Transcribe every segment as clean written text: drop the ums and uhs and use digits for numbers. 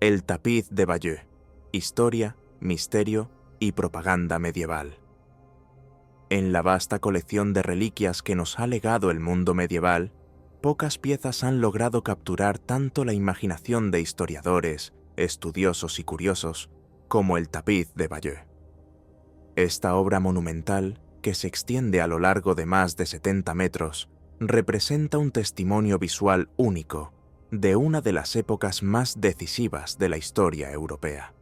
El tapiz de Bayeux, historia, misterio y propaganda medieval. En la vasta colección de reliquias que nos ha legado el mundo medieval, pocas piezas han logrado capturar tanto la imaginación de historiadores, estudiosos y curiosos, como el tapiz de Bayeux. Esta obra monumental, que se extiende a lo largo de más de 70 metros, representa un testimonio visual único de una de las épocas más decisivas de la historia europea.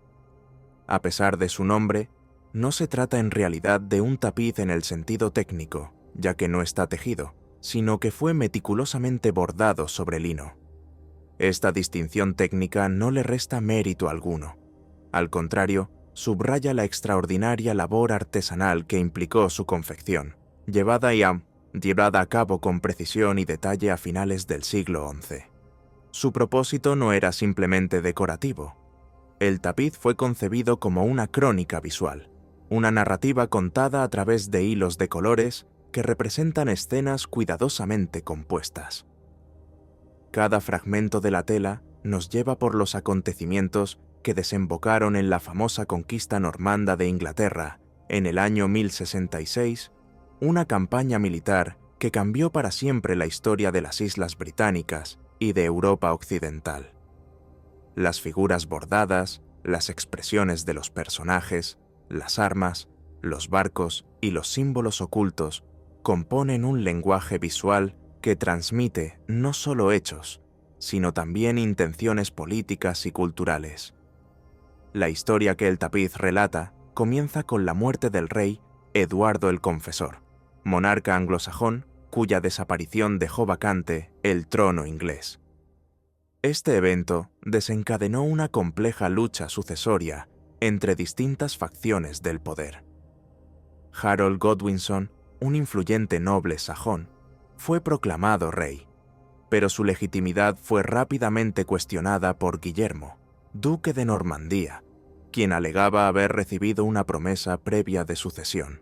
A pesar de su nombre, no se trata en realidad de un tapiz en el sentido técnico, ya que no está tejido, sino que fue meticulosamente bordado sobre lino. Esta distinción técnica no le resta mérito alguno. Al contrario, subraya la extraordinaria labor artesanal que implicó su confección, llevada a cabo con precisión y detalle a finales del siglo XI. Su propósito no era simplemente decorativo. El tapiz fue concebido como una crónica visual, una narrativa contada a través de hilos de colores que representan escenas cuidadosamente compuestas. Cada fragmento de la tela nos lleva por los acontecimientos que desembocaron en la famosa conquista normanda de Inglaterra en el año 1066, una campaña militar que cambió para siempre la historia de las Islas Británicas y de Europa occidental. Las figuras bordadas, las expresiones de los personajes, las armas, los barcos y los símbolos ocultos componen un lenguaje visual que transmite no solo hechos, sino también intenciones políticas y culturales. La historia que el tapiz relata comienza con la muerte del rey Eduardo el Confesor, monarca anglosajón cuya desaparición dejó vacante el trono inglés. Este evento desencadenó una compleja lucha sucesoria entre distintas facciones del poder. Harold Godwinson, un influyente noble sajón, fue proclamado rey, pero su legitimidad fue rápidamente cuestionada por Guillermo, duque de Normandía, quien alegaba haber recibido una promesa previa de sucesión.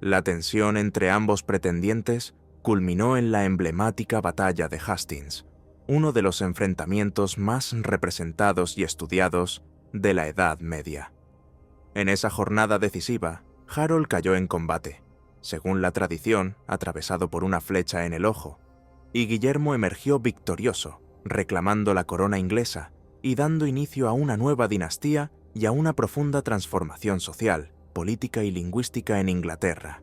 La tensión entre ambos pretendientes culminó en la emblemática batalla de Hastings, uno de los enfrentamientos más representados y estudiados de la Edad Media. En esa jornada decisiva, Harold cayó en combate, según la tradición, atravesado por una flecha en el ojo, y Guillermo emergió victorioso, reclamando la corona inglesa y dando inicio a una nueva dinastía y a una profunda transformación social, política y lingüística en Inglaterra.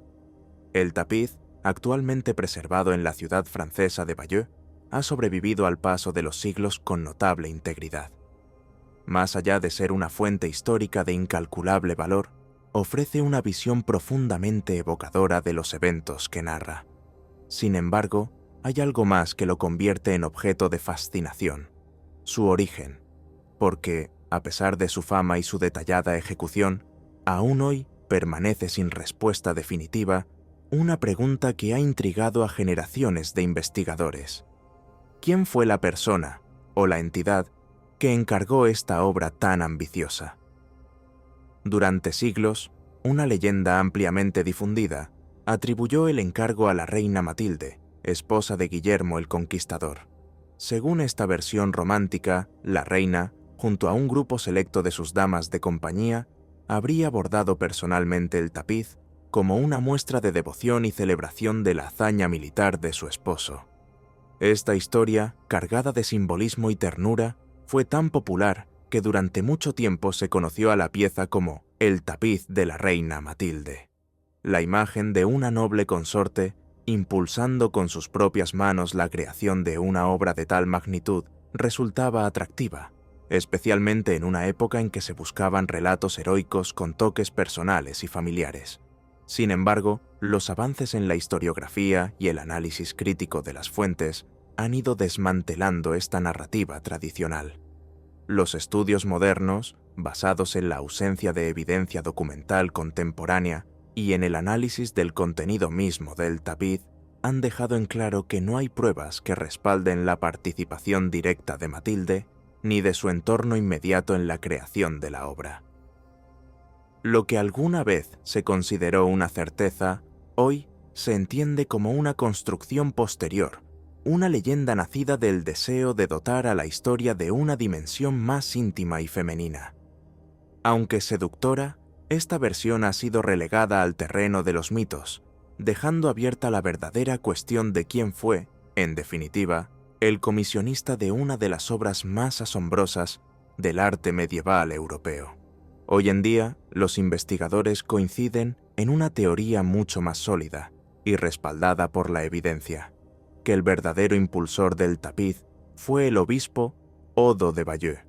El tapiz, actualmente preservado en la ciudad francesa de Bayeux, ha sobrevivido al paso de los siglos con notable integridad. Más allá de ser una fuente histórica de incalculable valor, ofrece una visión profundamente evocadora de los eventos que narra. Sin embargo, hay algo más que lo convierte en objeto de fascinación: su origen, porque, a pesar de su fama y su detallada ejecución, aún hoy permanece sin respuesta definitiva una pregunta que ha intrigado a generaciones de investigadores. ¿Quién fue la persona, o la entidad, que encargó esta obra tan ambiciosa? Durante siglos, una leyenda ampliamente difundida atribuyó el encargo a la reina Matilde, esposa de Guillermo el Conquistador. Según esta versión romántica, la reina, junto a un grupo selecto de sus damas de compañía, habría bordado personalmente el tapiz como una muestra de devoción y celebración de la hazaña militar de su esposo. Esta historia, cargada de simbolismo y ternura, fue tan popular que durante mucho tiempo se conoció a la pieza como el tapiz de la reina Matilde. La imagen de una noble consorte, impulsando con sus propias manos la creación de una obra de tal magnitud, resultaba atractiva, especialmente en una época en que se buscaban relatos heroicos con toques personales y familiares. Sin embargo, los avances en la historiografía y el análisis crítico de las fuentes han ido desmantelando esta narrativa tradicional. Los estudios modernos, basados en la ausencia de evidencia documental contemporánea y en el análisis del contenido mismo del tapiz, han dejado en claro que no hay pruebas que respalden la participación directa de Matilde ni de su entorno inmediato en la creación de la obra. Lo que alguna vez se consideró una certeza, hoy se entiende como una construcción posterior, una leyenda nacida del deseo de dotar a la historia de una dimensión más íntima y femenina. Aunque seductora, esta versión ha sido relegada al terreno de los mitos, dejando abierta la verdadera cuestión de quién fue, en definitiva, el comisionista de una de las obras más asombrosas del arte medieval europeo. Hoy en día, los investigadores coinciden en una teoría mucho más sólida y respaldada por la evidencia, que el verdadero impulsor del tapiz fue el obispo Odo de Bayeux,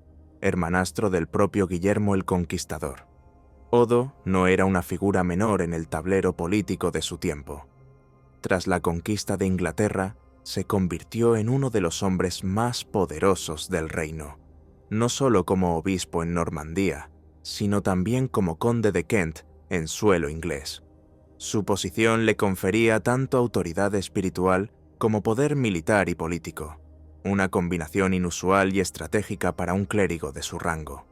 hermanastro del propio Guillermo el Conquistador. Odo no era una figura menor en el tablero político de su tiempo. Tras la conquista de Inglaterra, se convirtió en uno de los hombres más poderosos del reino, no solo como obispo en Normandía, sino también como conde de Kent en suelo inglés. Su posición le confería tanto autoridad espiritual como poder militar y político, una combinación inusual y estratégica para un clérigo de su rango.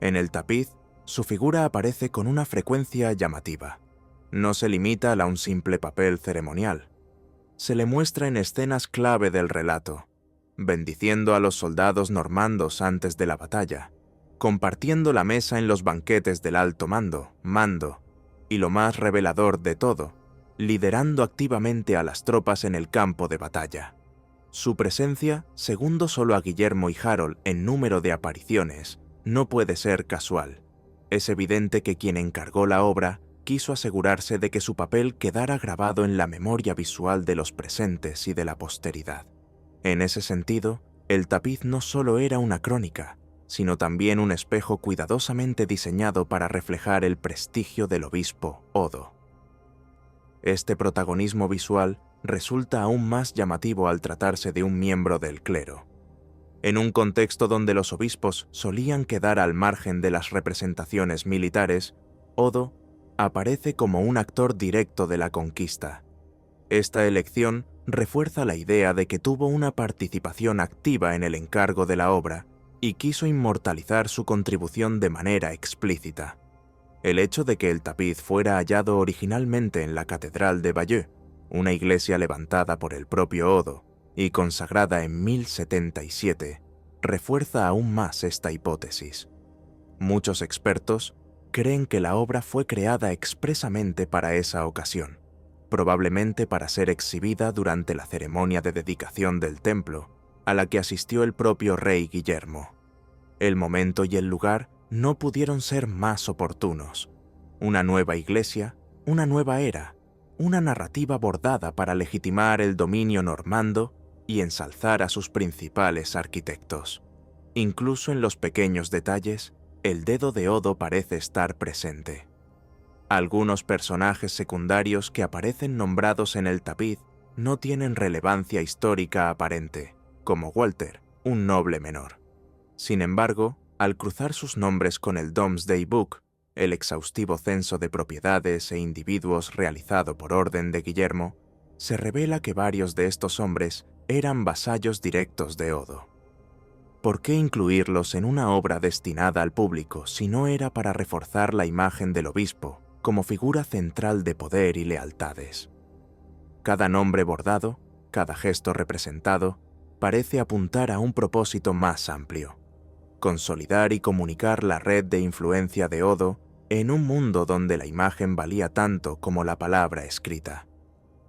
En el tapiz, su figura aparece con una frecuencia llamativa. No se limita a un simple papel ceremonial. Se le muestra en escenas clave del relato, bendiciendo a los soldados normandos antes de la batalla, compartiendo la mesa en los banquetes del alto mando, y lo más revelador de todo, liderando activamente a las tropas en el campo de batalla. Su presencia, segundo solo a Guillermo y Harold en número de apariciones, no puede ser casual. Es evidente que quien encargó la obra quiso asegurarse de que su papel quedara grabado en la memoria visual de los presentes y de la posteridad. En ese sentido, el tapiz no solo era una crónica, sino también un espejo cuidadosamente diseñado para reflejar el prestigio del obispo Odo. Este protagonismo visual resulta aún más llamativo al tratarse de un miembro del clero. En un contexto donde los obispos solían quedar al margen de las representaciones militares, Odo aparece como un actor directo de la conquista. Esta elección refuerza la idea de que tuvo una participación activa en el encargo de la obra y quiso inmortalizar su contribución de manera explícita. El hecho de que el tapiz fuera hallado originalmente en la Catedral de Bayeux, una iglesia levantada por el propio Odo y consagrada en 1077, refuerza aún más esta hipótesis. Muchos expertos creen que la obra fue creada expresamente para esa ocasión, probablemente para ser exhibida durante la ceremonia de dedicación del templo, a la que asistió el propio rey Guillermo. El momento y el lugar no pudieron ser más oportunos. Una nueva iglesia, una nueva era, una narrativa bordada para legitimar el dominio normando y ensalzar a sus principales arquitectos. Incluso en los pequeños detalles, el dedo de Odo parece estar presente. Algunos personajes secundarios que aparecen nombrados en el tapiz no tienen relevancia histórica aparente, como Walter, un noble menor. Sin embargo, al cruzar sus nombres con el Domesday Book, el exhaustivo censo de propiedades e individuos realizado por orden de Guillermo, se revela que varios de estos hombres eran vasallos directos de Odo. ¿Por qué incluirlos en una obra destinada al público si no era para reforzar la imagen del obispo como figura central de poder y lealtades? Cada nombre bordado, cada gesto representado, parece apuntar a un propósito más amplio: consolidar y comunicar la red de influencia de Odo en un mundo donde la imagen valía tanto como la palabra escrita.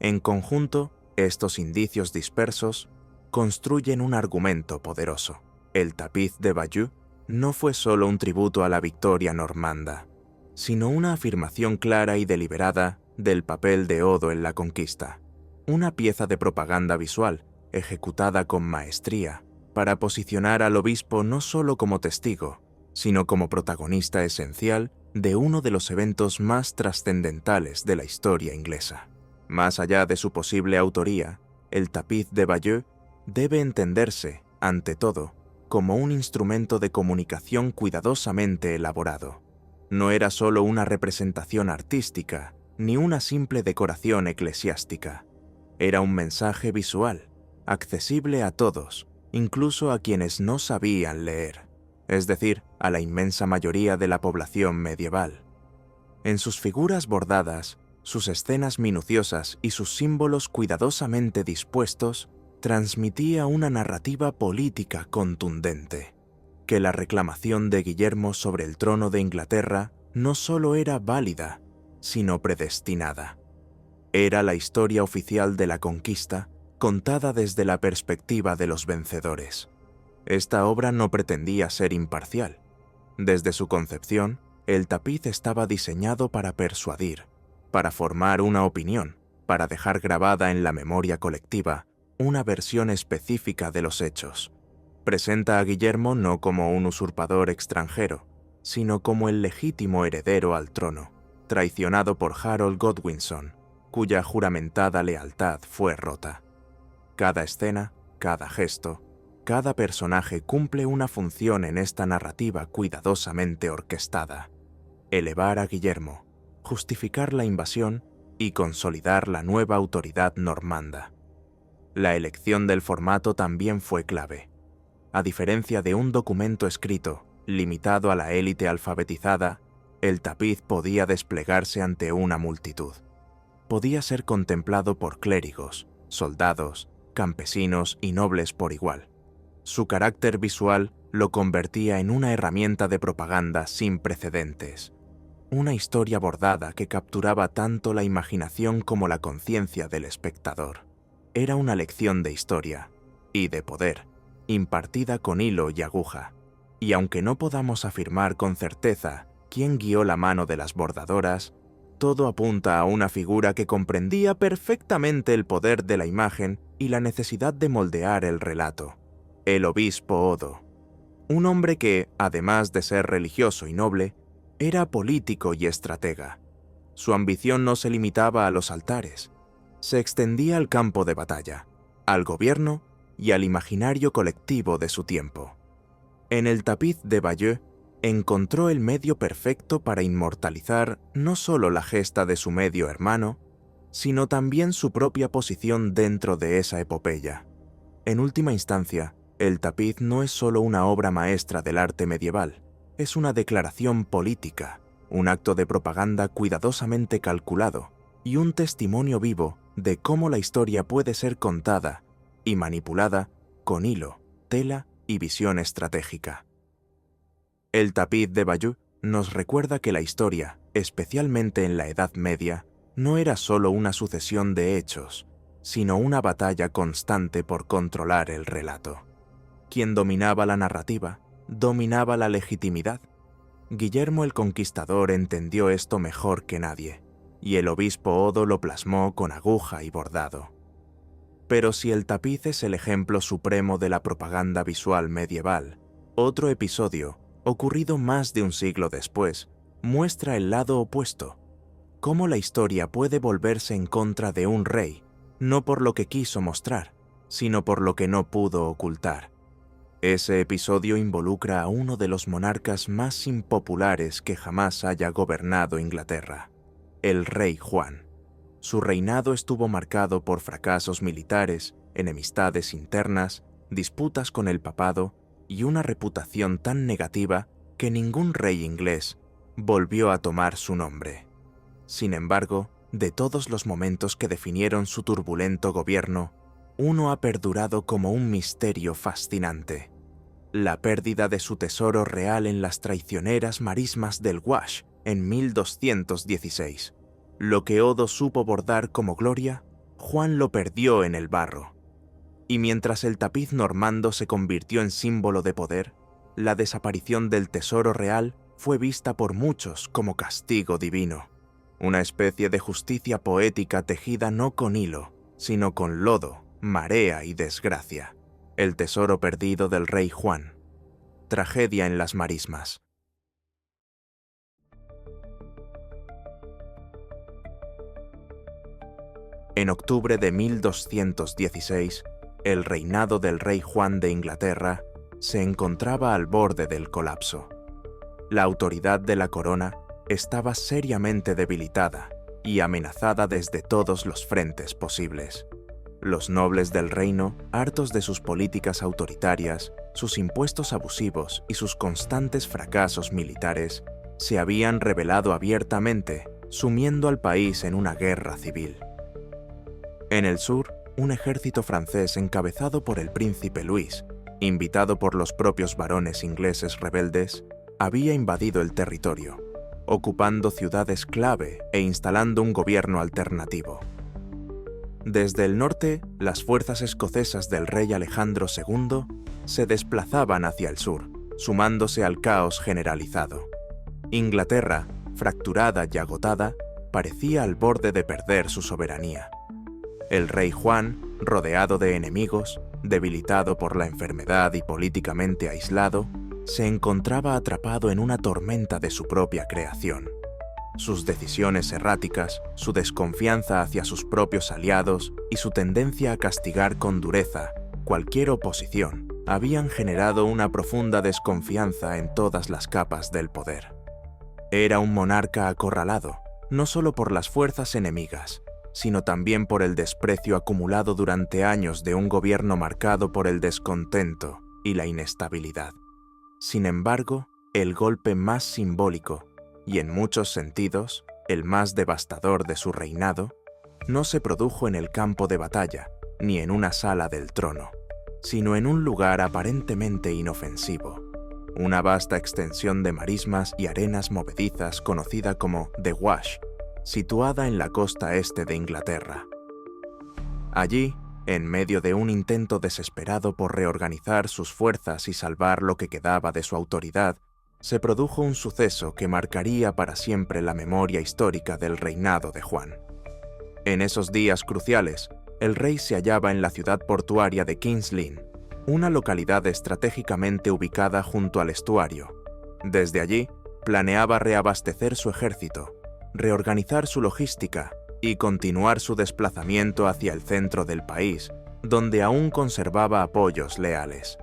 En conjunto, estos indicios dispersos construyen un argumento poderoso. El tapiz de Bayeux no fue solo un tributo a la victoria normanda, sino una afirmación clara y deliberada del papel de Odo en la conquista, una pieza de propaganda visual ejecutada con maestría para posicionar al obispo no solo como testigo, sino como protagonista esencial de uno de los eventos más trascendentales de la historia inglesa. Más allá de su posible autoría, el tapiz de Bayeux debe entenderse, ante todo, como un instrumento de comunicación cuidadosamente elaborado. No era solo una representación artística, ni una simple decoración eclesiástica. Era un mensaje visual, accesible a todos, incluso a quienes no sabían leer, es decir, a la inmensa mayoría de la población medieval. En sus figuras bordadas, sus escenas minuciosas y sus símbolos cuidadosamente dispuestos, transmitía una narrativa política contundente, que la reclamación de Guillermo sobre el trono de Inglaterra no solo era válida, sino predestinada. Era la historia oficial de la conquista, contada desde la perspectiva de los vencedores. Esta obra no pretendía ser imparcial. Desde su concepción, el tapiz estaba diseñado para persuadir, para formar una opinión, para dejar grabada en la memoria colectiva una versión específica de los hechos. Presenta a Guillermo no como un usurpador extranjero, sino como el legítimo heredero al trono, traicionado por Harold Godwinson, cuya juramentada lealtad fue rota. Cada escena, cada gesto, cada personaje cumple una función en esta narrativa cuidadosamente orquestada: elevar a Guillermo, justificar la invasión y consolidar la nueva autoridad normanda. La elección del formato también fue clave. A diferencia de un documento escrito, limitado a la élite alfabetizada, el tapiz podía desplegarse ante una multitud. Podía ser contemplado por clérigos, soldados, campesinos y nobles por igual. Su carácter visual lo convertía en una herramienta de propaganda sin precedentes. Una historia bordada que capturaba tanto la imaginación como la conciencia del espectador. Era una lección de historia y de poder, impartida con hilo y aguja. Y aunque no podamos afirmar con certeza quién guió la mano de las bordadoras, todo apunta a una figura que comprendía perfectamente el poder de la imagen y la necesidad de moldear el relato: el obispo Odo. Un hombre que, además de ser religioso y noble, era político y estratega. Su ambición no se limitaba a los altares, se extendía al campo de batalla, al gobierno y al imaginario colectivo de su tiempo. En el tapiz de Bayeux encontró el medio perfecto para inmortalizar no solo la gesta de su medio hermano, sino también su propia posición dentro de esa epopeya. En última instancia, el tapiz no es solo una obra maestra del arte medieval, es una declaración política, un acto de propaganda cuidadosamente calculado y un testimonio vivo de cómo la historia puede ser contada y manipulada con hilo, tela y visión estratégica. El tapiz de Bayeux nos recuerda que la historia, especialmente en la Edad Media, no era solo una sucesión de hechos, sino una batalla constante por controlar el relato. Quien dominaba la narrativa, dominaba la legitimidad. Guillermo el Conquistador entendió esto mejor que nadie, y el obispo Odo lo plasmó con aguja y bordado. Pero si el tapiz es el ejemplo supremo de la propaganda visual medieval, otro episodio, ocurrido más de un siglo después, muestra el lado opuesto: cómo la historia puede volverse en contra de un rey, no por lo que quiso mostrar, sino por lo que no pudo ocultar. Ese episodio involucra a uno de los monarcas más impopulares que jamás haya gobernado Inglaterra, el rey Juan. Su reinado estuvo marcado por fracasos militares, enemistades internas, disputas con el papado y una reputación tan negativa que ningún rey inglés volvió a tomar su nombre. Sin embargo, de todos los momentos que definieron su turbulento gobierno, uno ha perdurado como un misterio fascinante: la pérdida de su tesoro real en las traicioneras marismas del Wash en 1216. Lo que Odo supo bordar como gloria, Juan lo perdió en el barro. Y mientras el tapiz normando se convirtió en símbolo de poder, la desaparición del tesoro real fue vista por muchos como castigo divino, una especie de justicia poética tejida no con hilo, sino con lodo, marea y desgracia. El tesoro perdido del rey Juan. Tragedia en las marismas. En octubre de 1216, el reinado del rey Juan de Inglaterra se encontraba al borde del colapso. La autoridad de la corona estaba seriamente debilitada y amenazada desde todos los frentes posibles. Los nobles del reino, hartos de sus políticas autoritarias, sus impuestos abusivos y sus constantes fracasos militares, se habían rebelado abiertamente, sumiendo al país en una guerra civil. En el sur, un ejército francés encabezado por el príncipe Luis, invitado por los propios varones ingleses rebeldes, había invadido el territorio, ocupando ciudades clave e instalando un gobierno alternativo. Desde el norte, las fuerzas escocesas del rey Alejandro II se desplazaban hacia el sur, sumándose al caos generalizado. Inglaterra, fracturada y agotada, parecía al borde de perder su soberanía. El rey Juan, rodeado de enemigos, debilitado por la enfermedad y políticamente aislado, se encontraba atrapado en una tormenta de su propia creación. Sus decisiones erráticas, su desconfianza hacia sus propios aliados y su tendencia a castigar con dureza cualquier oposición habían generado una profunda desconfianza en todas las capas del poder. Era un monarca acorralado, no solo por las fuerzas enemigas, sino también por el desprecio acumulado durante años de un gobierno marcado por el descontento y la inestabilidad. Sin embargo, el golpe más simbólico, y en muchos sentidos, el más devastador de su reinado, no se produjo en el campo de batalla, ni en una sala del trono, sino en un lugar aparentemente inofensivo, una vasta extensión de marismas y arenas movedizas conocida como The Wash, situada en la costa este de Inglaterra. Allí, en medio de un intento desesperado por reorganizar sus fuerzas y salvar lo que quedaba de su autoridad, se produjo un suceso que marcaría para siempre la memoria histórica del reinado de Juan. En esos días cruciales, el rey se hallaba en la ciudad portuaria de King's Lynn, una localidad estratégicamente ubicada junto al estuario. Desde allí, planeaba reabastecer su ejército, reorganizar su logística y continuar su desplazamiento hacia el centro del país, donde aún conservaba apoyos leales.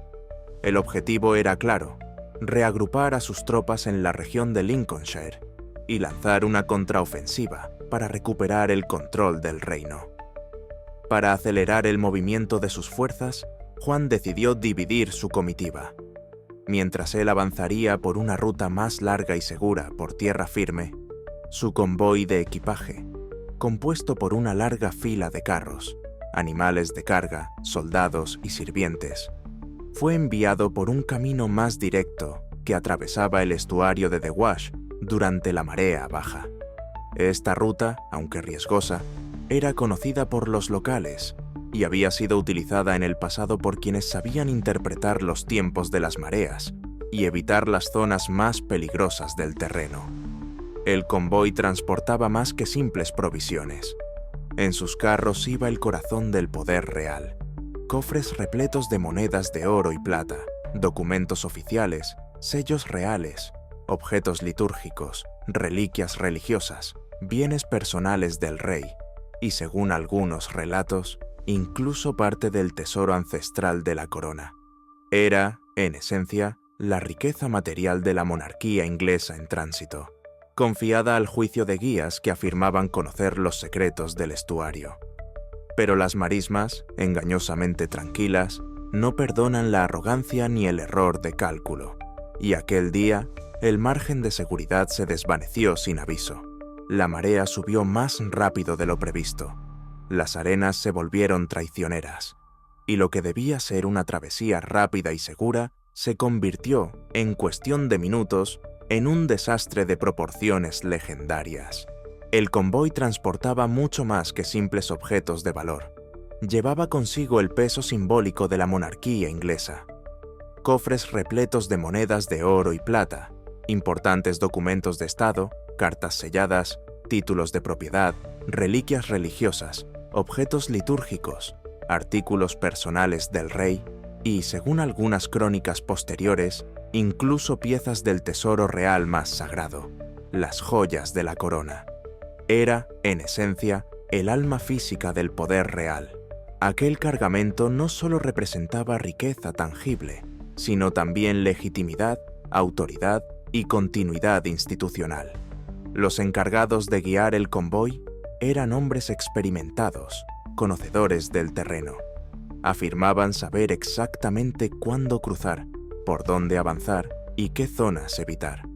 El objetivo era claro: reagrupar a sus tropas en la región de Lincolnshire y lanzar una contraofensiva para recuperar el control del reino. Para acelerar el movimiento de sus fuerzas, Juan decidió dividir su comitiva. Mientras él avanzaría por una ruta más larga y segura por tierra firme, su convoy de equipaje, compuesto por una larga fila de carros, animales de carga, soldados y sirvientes, fue enviado por un camino más directo que atravesaba el estuario de The Wash durante la marea baja. Esta ruta, aunque riesgosa, era conocida por los locales y había sido utilizada en el pasado por quienes sabían interpretar los tiempos de las mareas y evitar las zonas más peligrosas del terreno. El convoy transportaba más que simples provisiones. En sus carros iba el corazón del poder real: cofres repletos de monedas de oro y plata, documentos oficiales, sellos reales, objetos litúrgicos, reliquias religiosas, bienes personales del rey y, según algunos relatos, incluso parte del tesoro ancestral de la corona. Era, en esencia, la riqueza material de la monarquía inglesa en tránsito, confiada al juicio de guías que afirmaban conocer los secretos del estuario. Pero las marismas, engañosamente tranquilas, no perdonan la arrogancia ni el error de cálculo, y aquel día el margen de seguridad se desvaneció sin aviso. La marea subió más rápido de lo previsto, las arenas se volvieron traicioneras, y lo que debía ser una travesía rápida y segura se convirtió, en cuestión de minutos, en un desastre de proporciones legendarias. El convoy transportaba mucho más que simples objetos de valor. Llevaba consigo el peso simbólico de la monarquía inglesa. Cofres repletos de monedas de oro y plata, importantes documentos de estado, cartas selladas, títulos de propiedad, reliquias religiosas, objetos litúrgicos, artículos personales del rey y, según algunas crónicas posteriores, incluso piezas del tesoro real más sagrado, las joyas de la corona. Era, en esencia, el alma física del poder real. Aquel cargamento no solo representaba riqueza tangible, sino también legitimidad, autoridad y continuidad institucional. Los encargados de guiar el convoy eran hombres experimentados, conocedores del terreno. Afirmaban saber exactamente cuándo cruzar, por dónde avanzar y qué zonas evitar.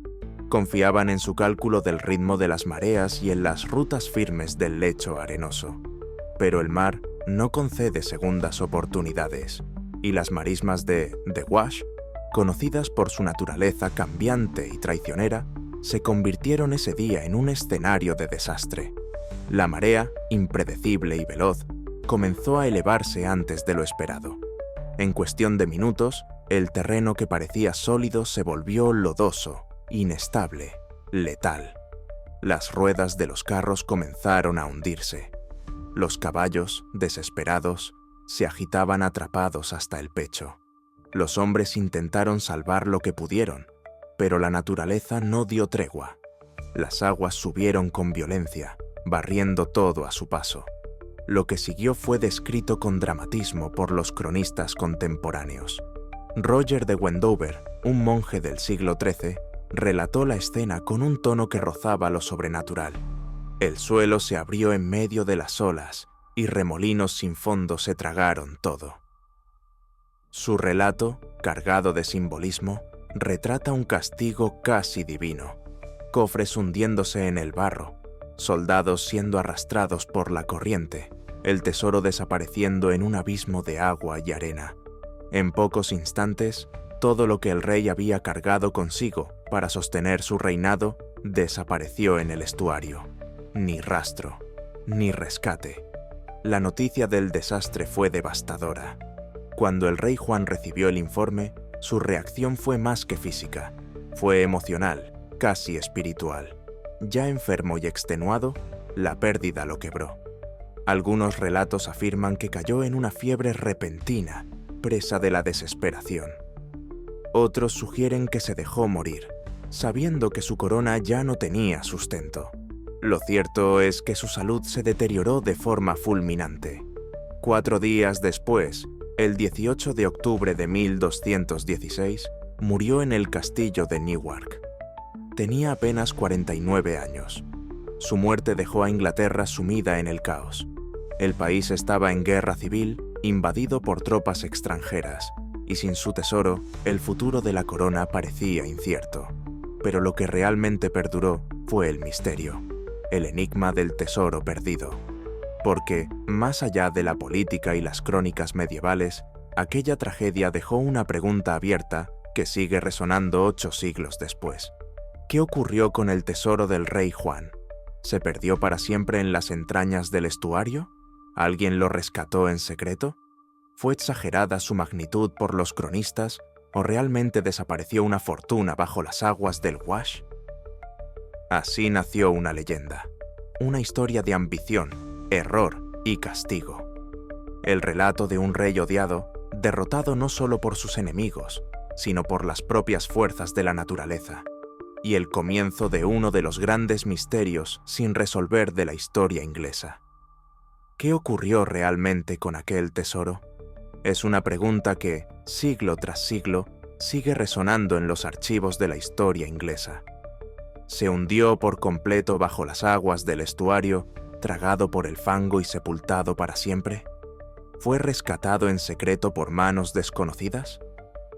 Confiaban en su cálculo del ritmo de las mareas y en las rutas firmes del lecho arenoso. Pero el mar no concede segundas oportunidades, y las marismas de The Wash, conocidas por su naturaleza cambiante y traicionera, se convirtieron ese día en un escenario de desastre. La marea, impredecible y veloz, comenzó a elevarse antes de lo esperado. En cuestión de minutos, el terreno que parecía sólido se volvió lodoso, inestable, letal. Las ruedas de los carros comenzaron a hundirse. Los caballos, desesperados, se agitaban atrapados hasta el pecho. Los hombres intentaron salvar lo que pudieron, pero la naturaleza no dio tregua. Las aguas subieron con violencia, barriendo todo a su paso. Lo que siguió fue descrito con dramatismo por los cronistas contemporáneos. Roger de Wendover, un monje del siglo XIII, relató la escena con un tono que rozaba lo sobrenatural. El suelo se abrió en medio de las olas y remolinos sin fondo se tragaron todo. Su relato, cargado de simbolismo, retrata un castigo casi divino. Cofres hundiéndose en el barro, soldados siendo arrastrados por la corriente, el tesoro desapareciendo en un abismo de agua y arena. En pocos instantes, todo lo que el rey había cargado consigo para sostener su reinado desapareció en el estuario. Ni rastro, ni rescate. La noticia del desastre fue devastadora. Cuando el rey Juan recibió el informe, su reacción fue más que física. Fue emocional, casi espiritual. Ya enfermo y extenuado, la pérdida lo quebró. Algunos relatos afirman que cayó en una fiebre repentina, presa de la desesperación. Otros sugieren que se dejó morir, sabiendo que su corona ya no tenía sustento. Lo cierto es que su salud se deterioró de forma fulminante. 4 días después, el 18 de octubre de 1216, murió en el castillo de Newark. Tenía apenas 49 años. Su muerte dejó a Inglaterra sumida en el caos. El país estaba en guerra civil, invadido por tropas extranjeras, y sin su tesoro, el futuro de la corona parecía incierto. Pero lo que realmente perduró fue el misterio, el enigma del tesoro perdido. Porque, más allá de la política y las crónicas medievales, aquella tragedia dejó una pregunta abierta que sigue resonando 8 siglos después. ¿Qué ocurrió con el tesoro del rey Juan? ¿Se perdió para siempre en las entrañas del estuario? ¿Alguien lo rescató en secreto? ¿Fue exagerada su magnitud por los cronistas o realmente desapareció una fortuna bajo las aguas del Wash? Así nació una leyenda, una historia de ambición, error y castigo. El relato de un rey odiado, derrotado no solo por sus enemigos, sino por las propias fuerzas de la naturaleza, y el comienzo de uno de los grandes misterios sin resolver de la historia inglesa. ¿Qué ocurrió realmente con aquel tesoro? Es una pregunta que, siglo tras siglo, sigue resonando en los archivos de la historia inglesa. ¿Se hundió por completo bajo las aguas del estuario, tragado por el fango y sepultado para siempre? ¿Fue rescatado en secreto por manos desconocidas?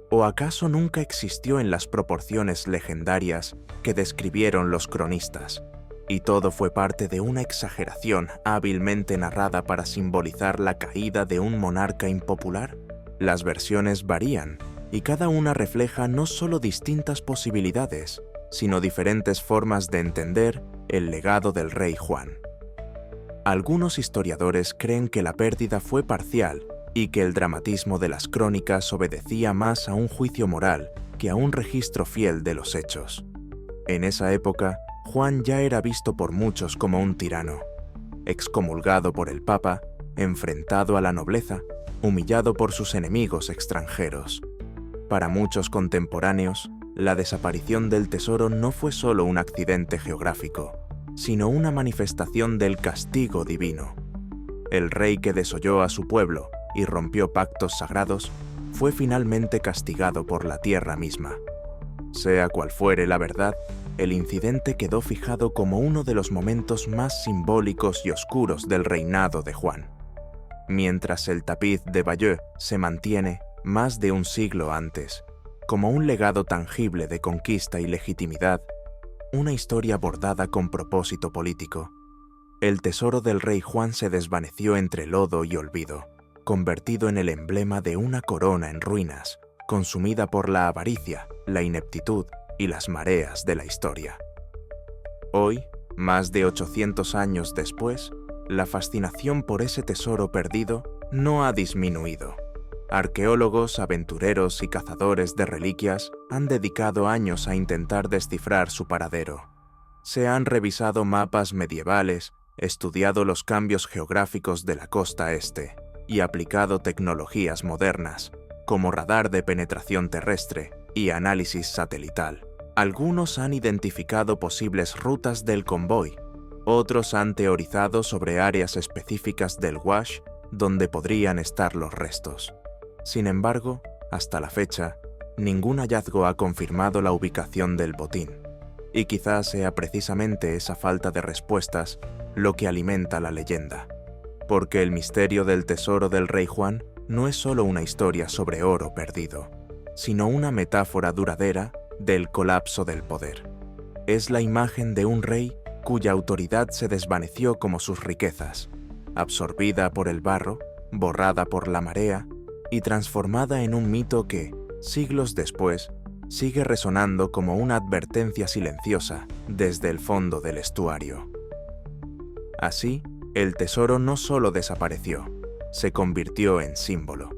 ¿O acaso nunca existió en las proporciones legendarias que describieron los cronistas, y todo fue parte de una exageración hábilmente narrada para simbolizar la caída de un monarca impopular? Las versiones varían, y cada una refleja no solo distintas posibilidades, sino diferentes formas de entender el legado del rey Juan. Algunos historiadores creen que la pérdida fue parcial y que el dramatismo de las crónicas obedecía más a un juicio moral que a un registro fiel de los hechos. En esa época, Juan ya era visto por muchos como un tirano, excomulgado por el Papa, enfrentado a la nobleza, humillado por sus enemigos extranjeros. Para muchos contemporáneos, la desaparición del tesoro no fue solo un accidente geográfico, sino una manifestación del castigo divino. El rey que desoyó a su pueblo y rompió pactos sagrados fue finalmente castigado por la tierra misma. Sea cual fuere la verdad, el incidente quedó fijado como uno de los momentos más simbólicos y oscuros del reinado de Juan. Mientras el tapiz de Bayeux se mantiene, más de un siglo antes, como un legado tangible de conquista y legitimidad, una historia bordada con propósito político. el tesoro del rey Juan se desvaneció entre lodo y olvido, convertido en el emblema de una corona en ruinas, consumida por la avaricia, la ineptitud y las mareas de la historia. Hoy, más de 800 años después, la fascinación por ese tesoro perdido no ha disminuido. Arqueólogos, aventureros y cazadores de reliquias han dedicado años a intentar descifrar su paradero. Se han revisado mapas medievales, estudiado los cambios geográficos de la costa este y aplicado tecnologías modernas, como radar de penetración terrestre y análisis satelital. Algunos han identificado posibles rutas del convoy, otros han teorizado sobre áreas específicas del Wash donde podrían estar los restos. Sin embargo, hasta la fecha, ningún hallazgo ha confirmado la ubicación del botín, y quizás sea precisamente esa falta de respuestas lo que alimenta la leyenda, porque el misterio del tesoro del rey Juan no es solo una historia sobre oro perdido, sino una metáfora duradera del colapso del poder. Es la imagen de un rey cuya autoridad se desvaneció como sus riquezas, absorbida por el barro, borrada por la marea y transformada en un mito que, siglos después, sigue resonando como una advertencia silenciosa desde el fondo del estuario. Así, el tesoro no solo desapareció, se convirtió en símbolo.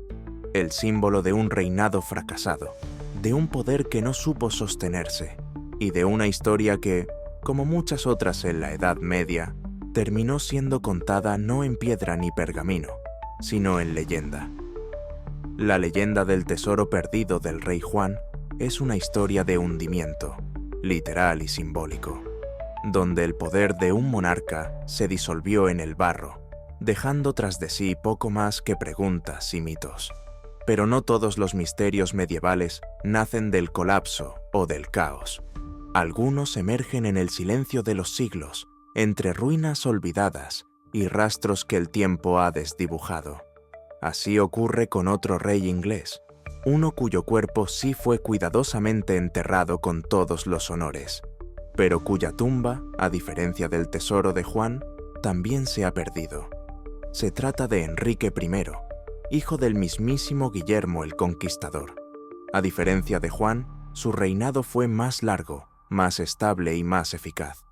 El símbolo de un reinado fracasado, de un poder que no supo sostenerse y de una historia que, como muchas otras en la Edad Media, terminó siendo contada no en piedra ni pergamino, sino en leyenda. La leyenda del tesoro perdido del rey Juan es una historia de hundimiento, literal y simbólico, donde el poder de un monarca se disolvió en el barro, dejando tras de sí poco más que preguntas y mitos. Pero no todos los misterios medievales nacen del colapso o del caos. Algunos emergen en el silencio de los siglos, entre ruinas olvidadas y rastros que el tiempo ha desdibujado. Así ocurre con otro rey inglés, uno cuyo cuerpo sí fue cuidadosamente enterrado con todos los honores, pero cuya tumba, a diferencia del tesoro de Juan, también se ha perdido. Se trata de Enrique I, hijo del mismísimo Guillermo el Conquistador. A diferencia de Juan, su reinado fue más largo, más estable y más eficaz.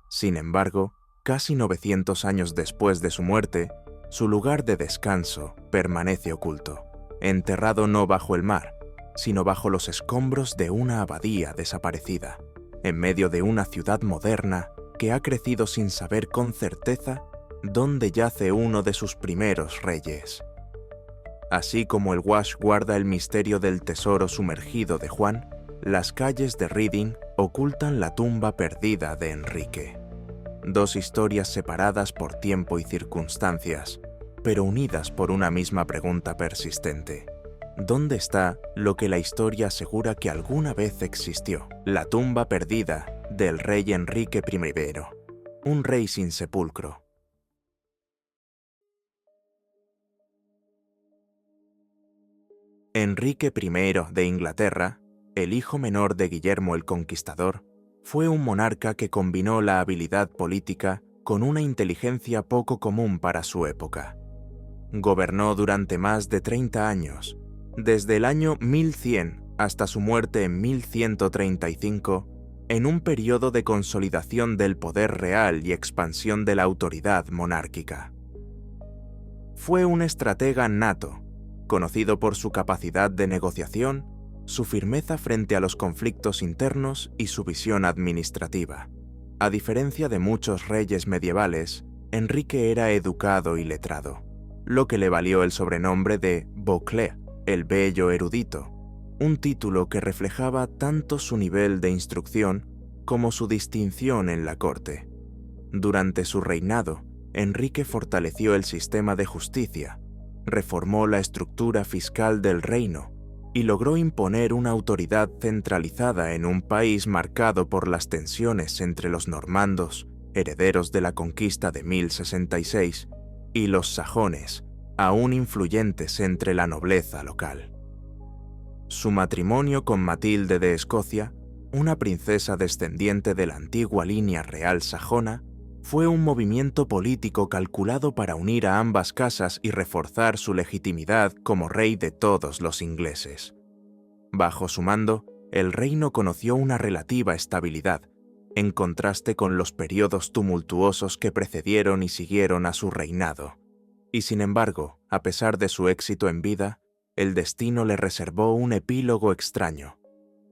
Sin embargo, casi 900 años después de su muerte, su lugar de descanso permanece oculto, enterrado no bajo el mar, sino bajo los escombros de una abadía desaparecida, en medio de una ciudad moderna que ha crecido sin saber con certeza dónde yace uno de sus primeros reyes. Así como el Wash guarda el misterio del tesoro sumergido de Juan, las calles de Reading ocultan la tumba perdida de Enrique. Dos historias separadas por tiempo y circunstancias, pero unidas por una misma pregunta persistente. ¿Dónde está lo que la historia asegura que alguna vez existió? La tumba perdida del rey Enrique I, un rey sin sepulcro. Enrique I de Inglaterra, el hijo menor de Guillermo el Conquistador, fue un monarca que combinó la habilidad política con una inteligencia poco común para su época. Gobernó durante más de 30 años, desde el año 1100 hasta su muerte en 1135, en un periodo de consolidación del poder real y expansión de la autoridad monárquica. Fue un estratega nato, conocido por su capacidad de negociación, su firmeza frente a los conflictos internos y su visión administrativa. A diferencia de muchos reyes medievales, Enrique era educado y letrado, lo que le valió el sobrenombre de Beauclerc, el bello erudito, un título que reflejaba tanto su nivel de instrucción como su distinción en la corte. Durante su reinado, Enrique fortaleció el sistema de justicia, reformó la estructura fiscal del reino y logró imponer una autoridad centralizada en un país marcado por las tensiones entre los normandos, herederos de la conquista de 1066, y los sajones, aún influyentes entre la nobleza local. Su matrimonio con Matilde de Escocia, una princesa descendiente de la antigua línea real sajona, Fue un movimiento político calculado para unir a ambas casas y reforzar su legitimidad como rey de todos los ingleses. Bajo su mando, el reino conoció una relativa estabilidad, en contraste con los periodos tumultuosos que precedieron y siguieron a su reinado. Y sin embargo, a pesar de su éxito en vida, el destino le reservó un epílogo extraño.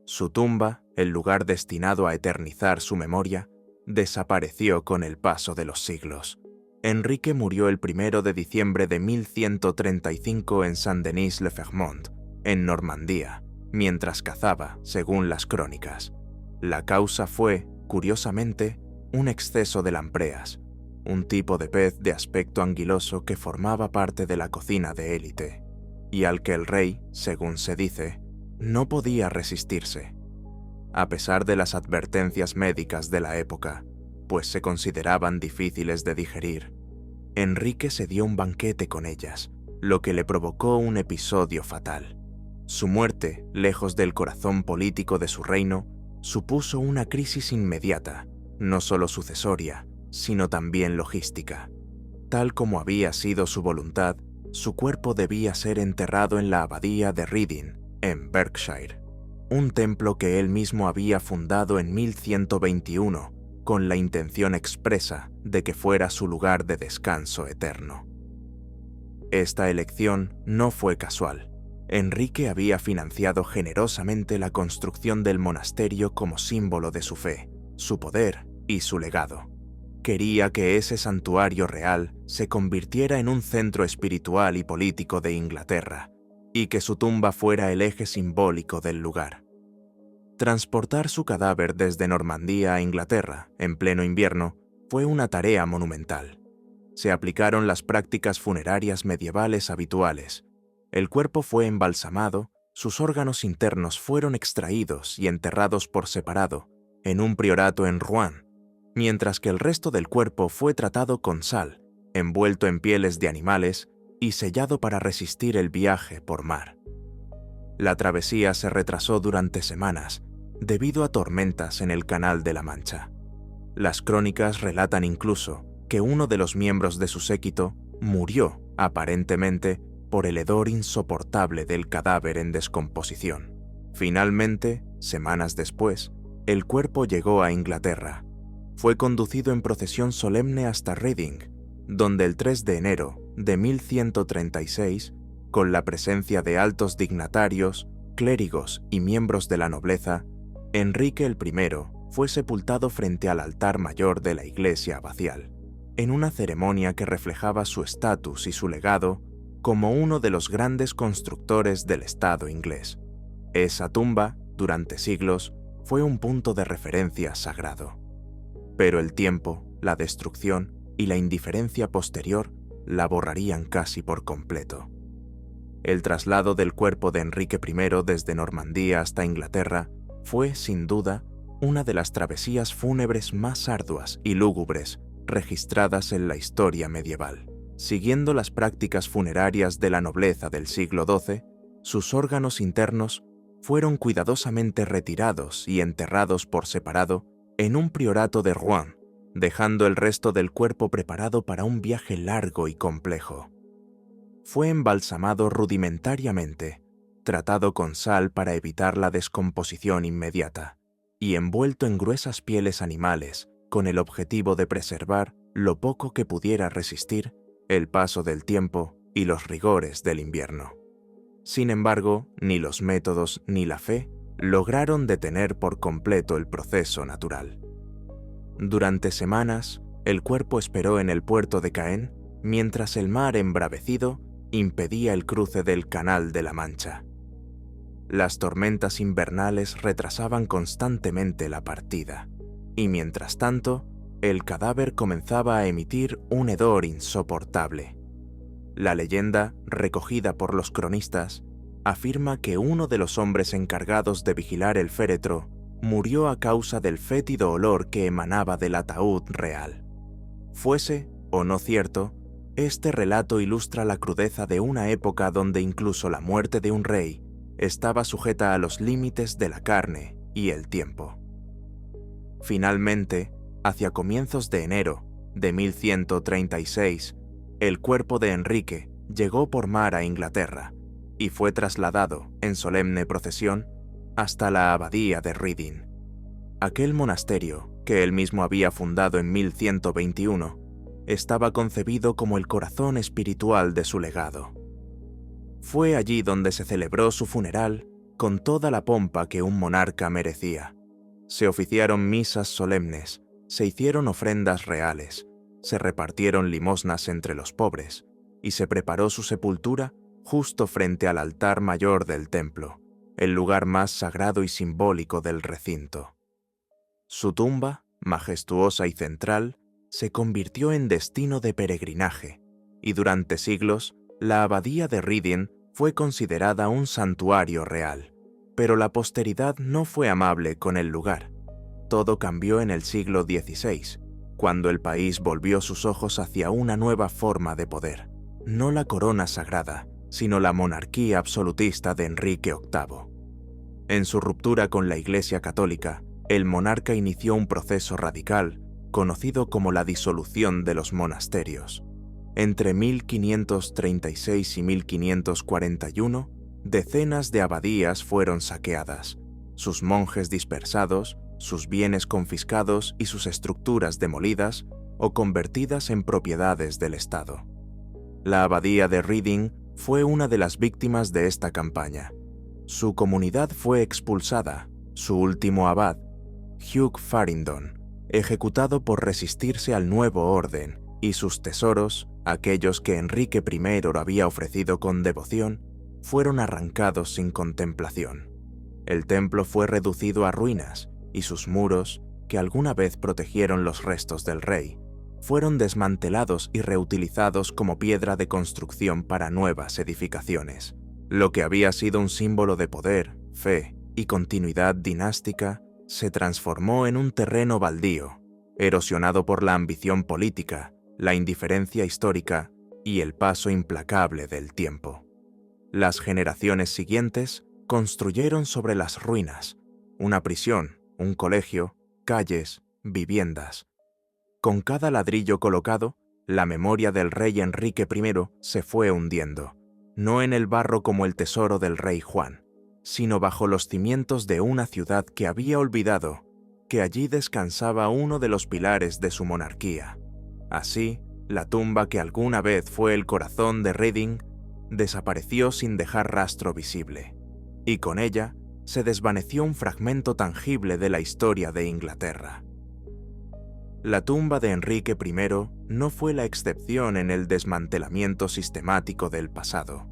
Su tumba, el lugar destinado a eternizar su memoria, desapareció con el paso de los siglos. Enrique murió el 1 de diciembre de 1135 en Saint-Denis-le-Fermont, en Normandía, mientras cazaba, según las crónicas. La causa fue, curiosamente, un exceso de lampreas, un tipo de pez de aspecto anguiloso que formaba parte de la cocina de élite, y al que el rey, según se dice, no podía resistirse. A pesar de las advertencias médicas de la época, pues se consideraban difíciles de digerir, Enrique se dio un banquete con ellas, lo que le provocó un episodio fatal. Su muerte, lejos del corazón político de su reino, supuso una crisis inmediata, no solo sucesoria, sino también logística. Tal como había sido su voluntad, su cuerpo debía ser enterrado en la abadía de Reading, en Berkshire, un templo que él mismo había fundado en 1121, con la intención expresa de que fuera su lugar de descanso eterno. Esta elección no fue casual. Enrique había financiado generosamente la construcción del monasterio como símbolo de su fe, su poder y su legado. Quería que ese santuario real se convirtiera en un centro espiritual y político de Inglaterra, y que su tumba fuera el eje simbólico del lugar. Transportar su cadáver desde Normandía a Inglaterra, en pleno invierno, fue una tarea monumental. Se aplicaron las prácticas funerarias medievales habituales. El cuerpo fue embalsamado, sus órganos internos fueron extraídos y enterrados por separado, en un priorato en Rouen, mientras que el resto del cuerpo fue tratado con sal, envuelto en pieles de animales y sellado para resistir el viaje por mar. La travesía se retrasó durante semanas, debido a tormentas en el Canal de la Mancha. Las crónicas relatan incluso que uno de los miembros de su séquito murió, aparentemente, por el hedor insoportable del cadáver en descomposición. Finalmente, semanas después, el cuerpo llegó a Inglaterra. Fue conducido en procesión solemne hasta Reading, donde el 3 de enero de 1136, con la presencia de altos dignatarios, clérigos y miembros de la nobleza, Enrique I fue sepultado frente al altar mayor de la iglesia abacial, en una ceremonia que reflejaba su estatus y su legado como uno de los grandes constructores del Estado inglés. Esa tumba, durante siglos, fue un punto de referencia sagrado. Pero el tiempo, la destrucción y la indiferencia posterior la borrarían casi por completo. El traslado del cuerpo de Enrique I desde Normandía hasta Inglaterra fue, sin duda, una de las travesías fúnebres más arduas y lúgubres registradas en la historia medieval. Siguiendo las prácticas funerarias de la nobleza del siglo XII, sus órganos internos fueron cuidadosamente retirados y enterrados por separado en un priorato de Rouen, dejando el resto del cuerpo preparado para un viaje largo y complejo. Fue embalsamado rudimentariamente, tratado con sal para evitar la descomposición inmediata, y envuelto en gruesas pieles animales con el objetivo de preservar lo poco que pudiera resistir el paso del tiempo y los rigores del invierno. Sin embargo, ni los métodos ni la fe lograron detener por completo el proceso natural. Durante semanas, el cuerpo esperó en el puerto de Caen, mientras el mar embravecido impedía el cruce del Canal de la Mancha. Las tormentas invernales retrasaban constantemente la partida, y mientras tanto, el cadáver comenzaba a emitir un hedor insoportable. La leyenda, recogida por los cronistas, afirma que uno de los hombres encargados de vigilar el féretro murió a causa del fétido olor que emanaba del ataúd real. Fuese o no cierto, este relato ilustra la crudeza de una época donde incluso la muerte de un rey estaba sujeta a los límites de la carne y el tiempo. Finalmente, hacia comienzos de enero, de 1136, el cuerpo de Enrique llegó por mar a Inglaterra y fue trasladado en solemne procesión hasta la abadía de Reading. Aquel monasterio, que él mismo había fundado en 1121, estaba concebido como el corazón espiritual de su legado. Fue allí donde se celebró su funeral con toda la pompa que un monarca merecía. Se oficiaron misas solemnes, se hicieron ofrendas reales, se repartieron limosnas entre los pobres y se preparó su sepultura justo frente al altar mayor del templo, el lugar más sagrado y simbólico del recinto. Su tumba, majestuosa y central, se convirtió en destino de peregrinaje, y durante siglos la abadía de Reading fue considerada un santuario real. Pero la posteridad no fue amable con el lugar. Todo cambió en el siglo XVI, cuando el país volvió sus ojos hacia una nueva forma de poder, no la corona sagrada, sino la monarquía absolutista de Enrique VIII. En su ruptura con la Iglesia Católica, el monarca inició un proceso radical conocido como la disolución de los monasterios. Entre 1536 y 1541, decenas de abadías fueron saqueadas, sus monjes dispersados, sus bienes confiscados y sus estructuras demolidas o convertidas en propiedades del Estado. La abadía de Reading fue una de las víctimas de esta campaña. Su comunidad fue expulsada, su último abad, Hugh Faringdon, ejecutado por resistirse al nuevo orden, y sus tesoros, aquellos que Enrique I lo había ofrecido con devoción, fueron arrancados sin contemplación. El templo fue reducido a ruinas y sus muros, que alguna vez protegieron los restos del rey, fueron desmantelados y reutilizados como piedra de construcción para nuevas edificaciones. Lo que había sido un símbolo de poder, fe y continuidad dinástica se transformó en un terreno baldío, erosionado por la ambición política, la indiferencia histórica y el paso implacable del tiempo. Las generaciones siguientes construyeron sobre las ruinas una prisión, un colegio, calles, viviendas. Con cada ladrillo colocado, la memoria del rey Enrique I se fue hundiendo, no en el barro como el tesoro del rey Juan, sino bajo los cimientos de una ciudad que había olvidado que allí descansaba uno de los pilares de su monarquía. Así, la tumba que alguna vez fue el corazón de Reading desapareció sin dejar rastro visible, y con ella se desvaneció un fragmento tangible de la historia de Inglaterra. La tumba de Enrique I no fue la excepción en el desmantelamiento sistemático del pasado.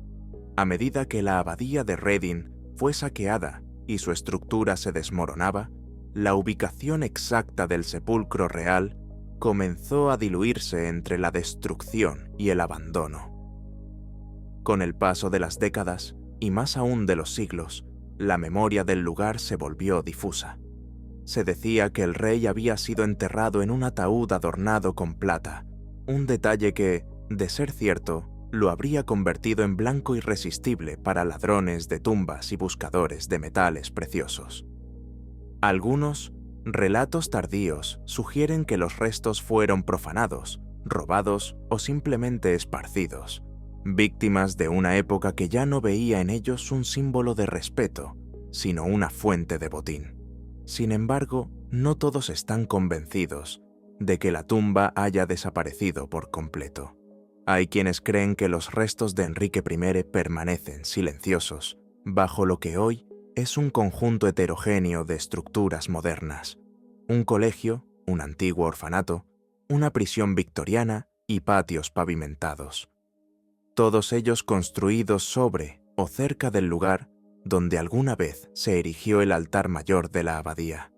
A medida que la abadía de Reading fue saqueada y su estructura se desmoronaba, la ubicación exacta del sepulcro real comenzó a diluirse entre la destrucción y el abandono. Con el paso de las décadas, y más aún de los siglos, la memoria del lugar se volvió difusa. Se decía que el rey había sido enterrado en un ataúd adornado con plata, un detalle que, de ser cierto, lo habría convertido en blanco irresistible para ladrones de tumbas y buscadores de metales preciosos. Algunos relatos tardíos sugieren que los restos fueron profanados, robados o simplemente esparcidos, víctimas de una época que ya no veía en ellos un símbolo de respeto, sino una fuente de botín. Sin embargo, no todos están convencidos de que la tumba haya desaparecido por completo. Hay quienes creen que los restos de Enrique I permanecen silenciosos bajo lo que hoy es un conjunto heterogéneo de estructuras modernas: un colegio, un antiguo orfanato, una prisión victoriana y patios pavimentados. Todos ellos construidos sobre o cerca del lugar donde alguna vez se erigió el altar mayor de la abadía.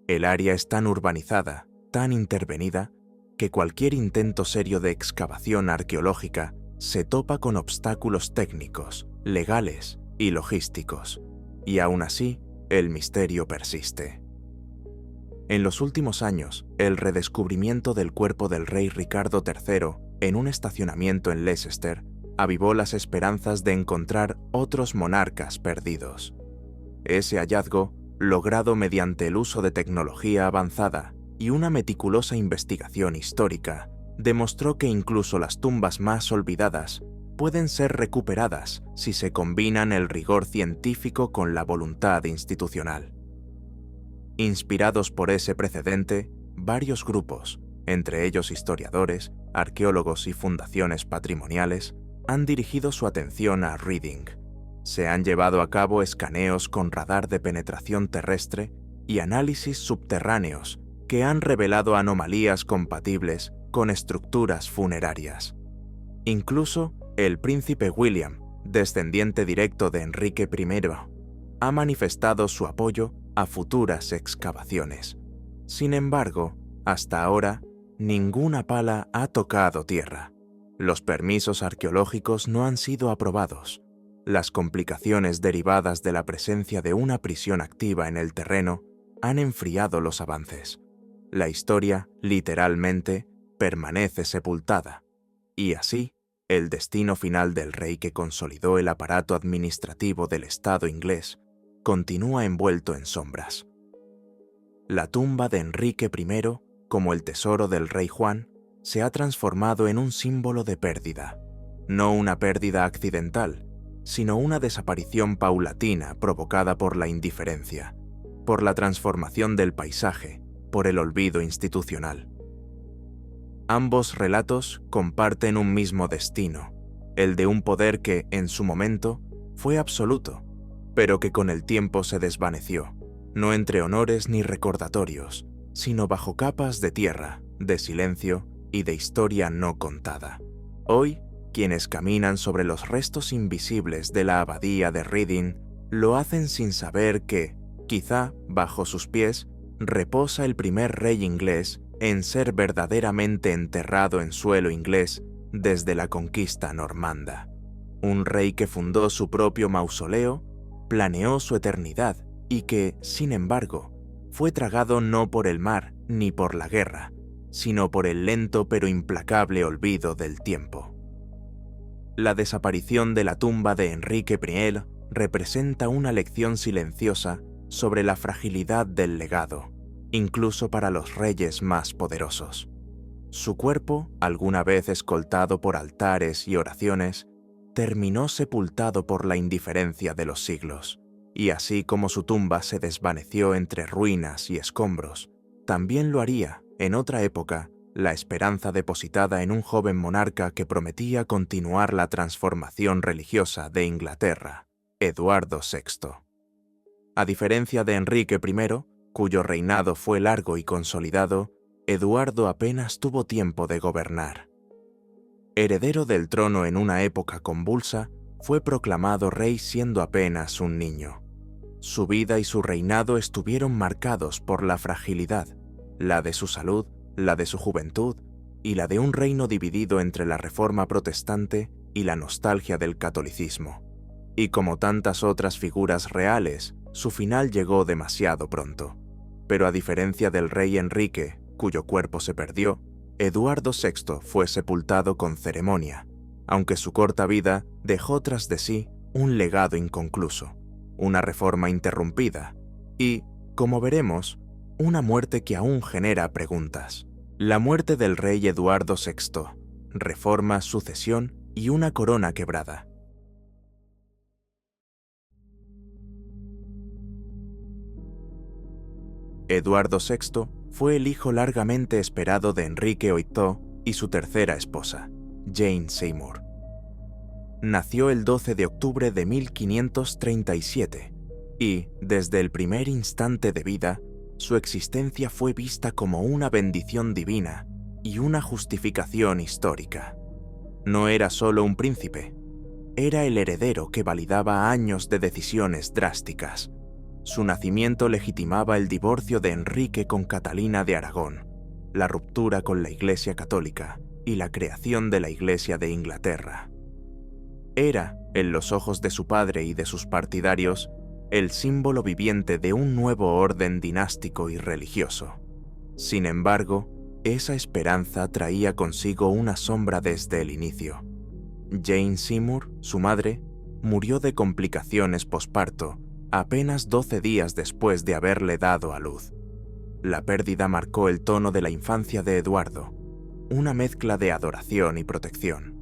El área es tan urbanizada, tan intervenida, que cualquier intento serio de excavación arqueológica se topa con obstáculos técnicos, legales y logísticos, y aún así el misterio persiste. En los últimos años, el redescubrimiento del cuerpo del rey Ricardo III en un estacionamiento en Leicester avivó las esperanzas de encontrar otros monarcas perdidos. Ese hallazgo, logrado mediante el uso de tecnología avanzada y una meticulosa investigación histórica demostró que incluso las tumbas más olvidadas pueden ser recuperadas si se combinan el rigor científico con la voluntad institucional. Inspirados por ese precedente, varios grupos, entre ellos historiadores, arqueólogos y fundaciones patrimoniales, han dirigido su atención a Reading. Se han llevado a cabo escaneos con radar de penetración terrestre y análisis subterráneos que han revelado anomalías compatibles con estructuras funerarias. Incluso el príncipe William, descendiente directo de Enrique I, ha manifestado su apoyo a futuras excavaciones. Sin embargo, hasta ahora, ninguna pala ha tocado tierra. Los permisos arqueológicos no han sido aprobados. Las complicaciones derivadas de la presencia de una prisión activa en el terreno han enfriado los avances. La historia, literalmente, permanece sepultada. Y así, el destino final del rey que consolidó el aparato administrativo del Estado inglés continúa envuelto en sombras. La tumba de Enrique I, como el tesoro del rey Juan, se ha transformado en un símbolo de pérdida. No una pérdida accidental, sino una desaparición paulatina provocada por la indiferencia, por la transformación del paisaje, por el olvido institucional. Ambos relatos comparten un mismo destino, el de un poder que, en su momento, fue absoluto, pero que con el tiempo se desvaneció, no entre honores ni recordatorios, sino bajo capas de tierra, de silencio y de historia no contada. Hoy, quienes caminan sobre los restos invisibles de la abadía de Reading lo hacen sin saber que, quizá bajo sus pies, reposa el primer rey inglés en ser verdaderamente enterrado en suelo inglés desde la conquista normanda. Un rey que fundó su propio mausoleo, planeó su eternidad y que, sin embargo, fue tragado no por el mar ni por la guerra, sino por el lento pero implacable olvido del tiempo. La desaparición de la tumba de Enrique I representa una lección silenciosa sobre la fragilidad del legado, incluso para los reyes más poderosos. Su cuerpo, alguna vez escoltado por altares y oraciones, terminó sepultado por la indiferencia de los siglos, y así como su tumba se desvaneció entre ruinas y escombros, también lo haría, en otra época, la esperanza depositada en un joven monarca que prometía continuar la transformación religiosa de Inglaterra, Eduardo VI. A diferencia de Enrique I, cuyo reinado fue largo y consolidado, Eduardo apenas tuvo tiempo de gobernar. Heredero del trono en una época convulsa, fue proclamado rey siendo apenas un niño. Su vida y su reinado estuvieron marcados por la fragilidad, la de su salud, la de su juventud y la de un reino dividido entre la Reforma protestante y la nostalgia del catolicismo. Y como tantas otras figuras reales, su final llegó demasiado pronto. Pero a diferencia del rey Enrique, cuyo cuerpo se perdió, Eduardo VI fue sepultado con ceremonia, aunque su corta vida dejó tras de sí un legado inconcluso, una reforma interrumpida y, como veremos, una muerte que aún genera preguntas. La muerte del rey Eduardo VI, reforma, sucesión y una corona quebrada. Eduardo VI fue el hijo largamente esperado de Enrique VIII y su tercera esposa, Jane Seymour. Nació el 12 de octubre de 1537 y, desde el primer instante de vida, su existencia fue vista como una bendición divina y una justificación histórica. No era solo un príncipe, era el heredero que validaba años de decisiones drásticas. Su nacimiento legitimaba el divorcio de Enrique con Catalina de Aragón, la ruptura con la Iglesia Católica y la creación de la Iglesia de Inglaterra. Era, en los ojos de su padre y de sus partidarios, el símbolo viviente de un nuevo orden dinástico y religioso. Sin embargo, esa esperanza traía consigo una sombra desde el inicio. Jane Seymour, su madre, murió de complicaciones posparto apenas 12 días después de haberle dado a luz. la pérdida marcó el tono de la infancia de Eduardo, una mezcla de adoración y protección.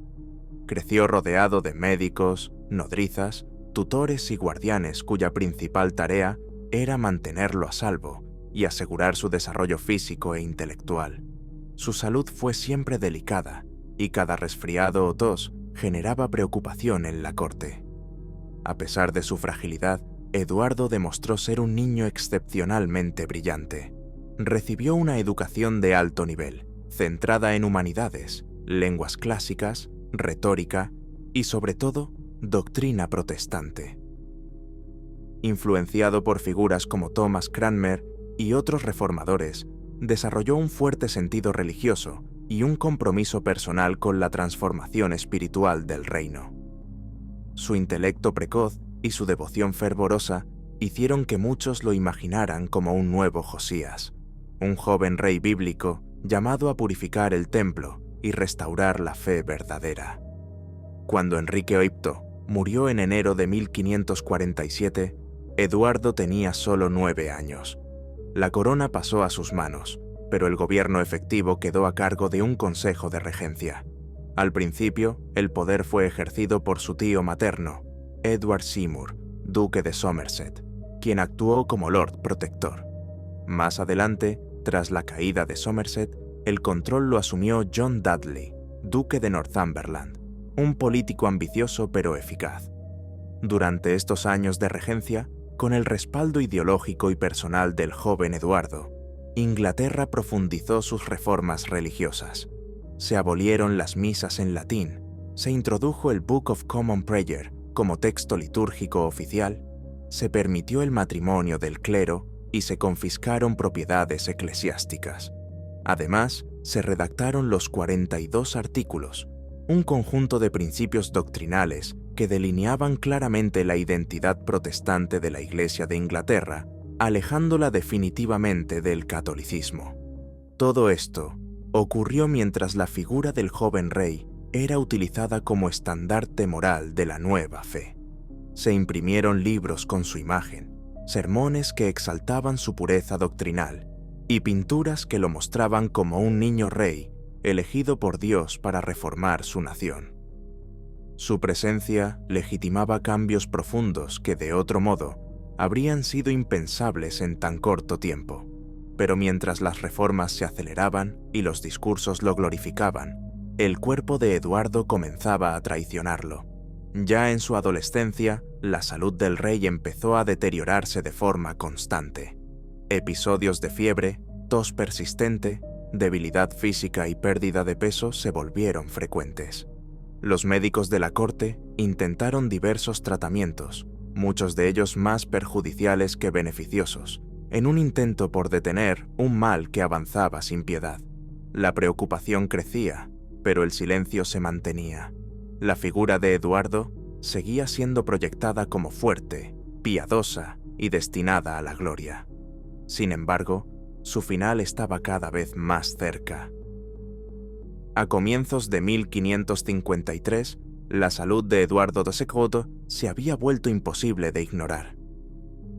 Creció rodeado de médicos, nodrizas, tutores y guardianes cuya principal tarea era mantenerlo a salvo y asegurar su desarrollo físico e intelectual. Su salud fue siempre delicada y cada resfriado o tos generaba preocupación en la corte. A pesar de su fragilidad, Eduardo demostró ser un niño excepcionalmente brillante. Recibió una educación de alto nivel, centrada en humanidades, lenguas clásicas, retórica y, sobre todo, doctrina protestante. Influenciado por figuras como Thomas Cranmer y otros reformadores, desarrolló un fuerte sentido religioso y un compromiso personal con la transformación espiritual del reino. Su intelecto precoz y su devoción fervorosa hicieron que muchos lo imaginaran como un nuevo Josías, un joven rey bíblico llamado a purificar el templo y restaurar la fe verdadera. Cuando Enrique VIII murió en enero de 1547, Eduardo tenía solo 9 años. La corona pasó a sus manos, pero el gobierno efectivo quedó a cargo de un consejo de regencia. Al principio, el poder fue ejercido por su tío materno, Edward Seymour, duque de Somerset, quien actuó como Lord Protector. Más adelante, tras la caída de Somerset, el control lo asumió John Dudley, duque de Northumberland, un político ambicioso pero eficaz. Durante estos años de regencia, con el respaldo ideológico y personal del joven Eduardo, Inglaterra profundizó sus reformas religiosas. Se abolieron las misas en latín, se introdujo el Book of Common Prayer como texto litúrgico oficial, se permitió el matrimonio del clero y se confiscaron propiedades eclesiásticas. Además, se redactaron los 42 artículos, un conjunto de principios doctrinales que delineaban claramente la identidad protestante de la Iglesia de Inglaterra, alejándola definitivamente del catolicismo. Todo esto ocurrió mientras la figura del joven rey era utilizada como estandarte moral de la nueva fe. Se imprimieron libros con su imagen, sermones que exaltaban su pureza doctrinal y pinturas que lo mostraban como un niño rey elegido por Dios para reformar su nación. Su presencia legitimaba cambios profundos que, de otro modo, habrían sido impensables en tan corto tiempo. Pero mientras las reformas se aceleraban y los discursos lo glorificaban, el cuerpo de Eduardo comenzaba a traicionarlo. Ya en su adolescencia, la salud del rey empezó a deteriorarse de forma constante. Episodios de fiebre, tos persistente, debilidad física y pérdida de peso se volvieron frecuentes. Los médicos de la corte intentaron diversos tratamientos, muchos de ellos más perjudiciales que beneficiosos, en un intento por detener un mal que avanzaba sin piedad. La preocupación crecía, pero el silencio se mantenía. La figura de Eduardo seguía siendo proyectada como fuerte, piadosa y destinada a la gloria. Sin embargo, su final estaba cada vez más cerca. A comienzos de 1553, la salud de Eduardo II se había vuelto imposible de ignorar.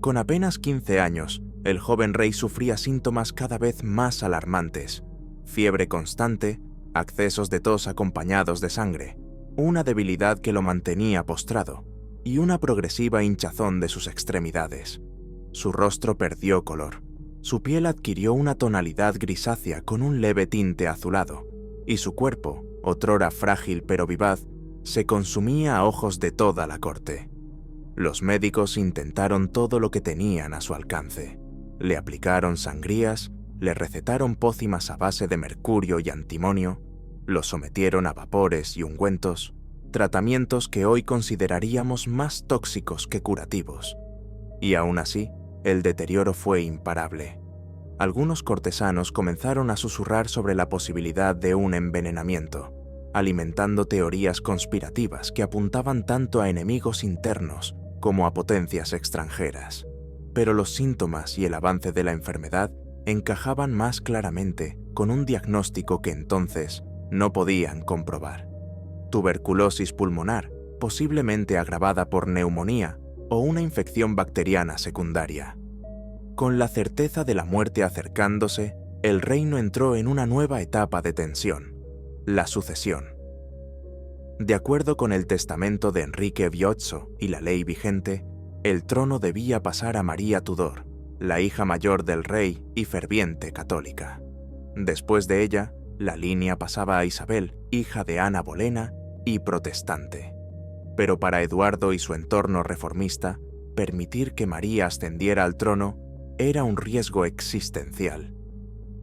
Con apenas 15 años, el joven rey sufría síntomas cada vez más alarmantes: fiebre constante, accesos de tos acompañados de sangre, una debilidad que lo mantenía postrado y una progresiva hinchazón de sus extremidades. Su rostro perdió color, su piel adquirió una tonalidad grisácea con un leve tinte azulado, y su cuerpo, otrora frágil pero vivaz, se consumía a ojos de toda la corte. Los médicos intentaron todo lo que tenían a su alcance. Le aplicaron sangrías, le recetaron pócimas a base de mercurio y antimonio, lo sometieron a vapores y ungüentos, tratamientos que hoy consideraríamos más tóxicos que curativos. Y aún así, el deterioro fue imparable. Algunos cortesanos comenzaron a susurrar sobre la posibilidad de un envenenamiento, alimentando teorías conspirativas que apuntaban tanto a enemigos internos como a potencias extranjeras. Pero los síntomas y el avance de la enfermedad encajaban más claramente con un diagnóstico que entonces no podían comprobar: tuberculosis pulmonar, posiblemente agravada por neumonía o una infección bacteriana secundaria. Con la certeza de la muerte acercándose, el reino entró en una nueva etapa de tensión, la sucesión. De acuerdo con el testamento de Enrique VIII y la ley vigente, el trono debía pasar a María Tudor, la hija mayor del rey y ferviente católica. Después de ella, la línea pasaba a Isabel, hija de Ana Bolena y protestante. Pero para Eduardo y su entorno reformista, permitir que María ascendiera al trono era un riesgo existencial.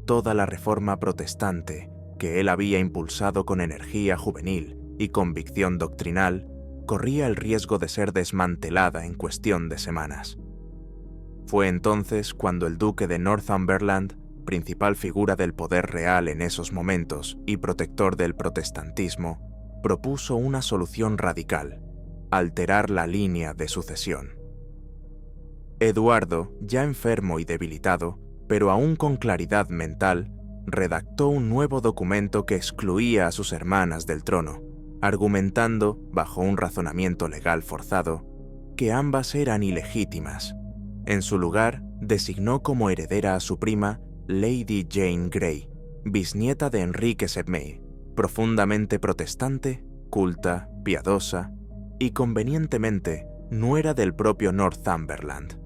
Toda la reforma protestante, que él había impulsado con energía juvenil y convicción doctrinal, corría el riesgo de ser desmantelada en cuestión de semanas. Fue entonces cuando el duque de Northumberland, principal figura del poder real en esos momentos y protector del protestantismo, propuso una solución radical: alterar la línea de sucesión. Eduardo, ya enfermo y debilitado, pero aún con claridad mental, redactó un nuevo documento que excluía a sus hermanas del trono, argumentando, bajo un razonamiento legal forzado, que ambas eran ilegítimas. En su lugar, designó como heredera a su prima Lady Jane Grey, bisnieta de Enrique VII, profundamente protestante, culta, piadosa y, convenientemente, nuera del propio Northumberland.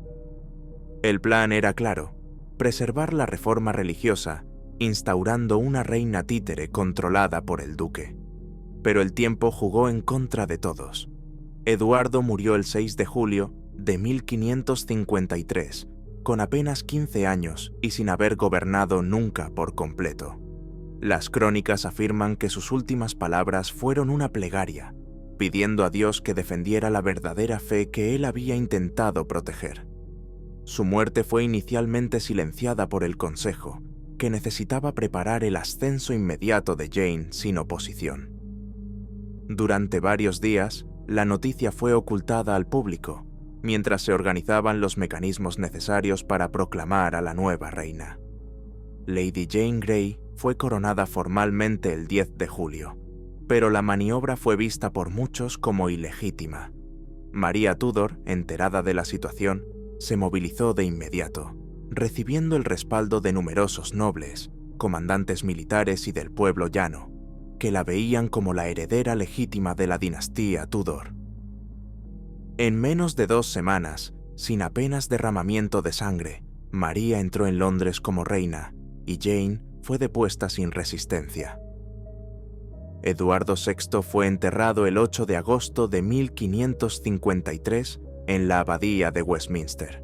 El plan era claro: preservar la reforma religiosa, instaurando una reina títere controlada por el duque. Pero el tiempo jugó en contra de todos. Eduardo murió el 6 de julio de 1553, con apenas 15 años y sin haber gobernado nunca por completo. Las crónicas afirman que sus últimas palabras fueron una plegaria, pidiendo a Dios que defendiera la verdadera fe que él había intentado proteger. Su muerte fue inicialmente silenciada por el Consejo, que necesitaba preparar el ascenso inmediato de Jane sin oposición. Durante varios días, la noticia fue ocultada al público, mientras se organizaban los mecanismos necesarios para proclamar a la nueva reina. Lady Jane Grey fue coronada formalmente el 10 de julio, pero la maniobra fue vista por muchos como ilegítima. María Tudor, enterada de la situación, se movilizó de inmediato, recibiendo el respaldo de numerosos nobles, comandantes militares y del pueblo llano, que la veían como la heredera legítima de la dinastía Tudor. En menos de 2 semanas, sin apenas derramamiento de sangre, María entró en Londres como reina y Jane fue depuesta sin resistencia. Eduardo VI fue enterrado el 8 de agosto de 1553 en la abadía de Westminster.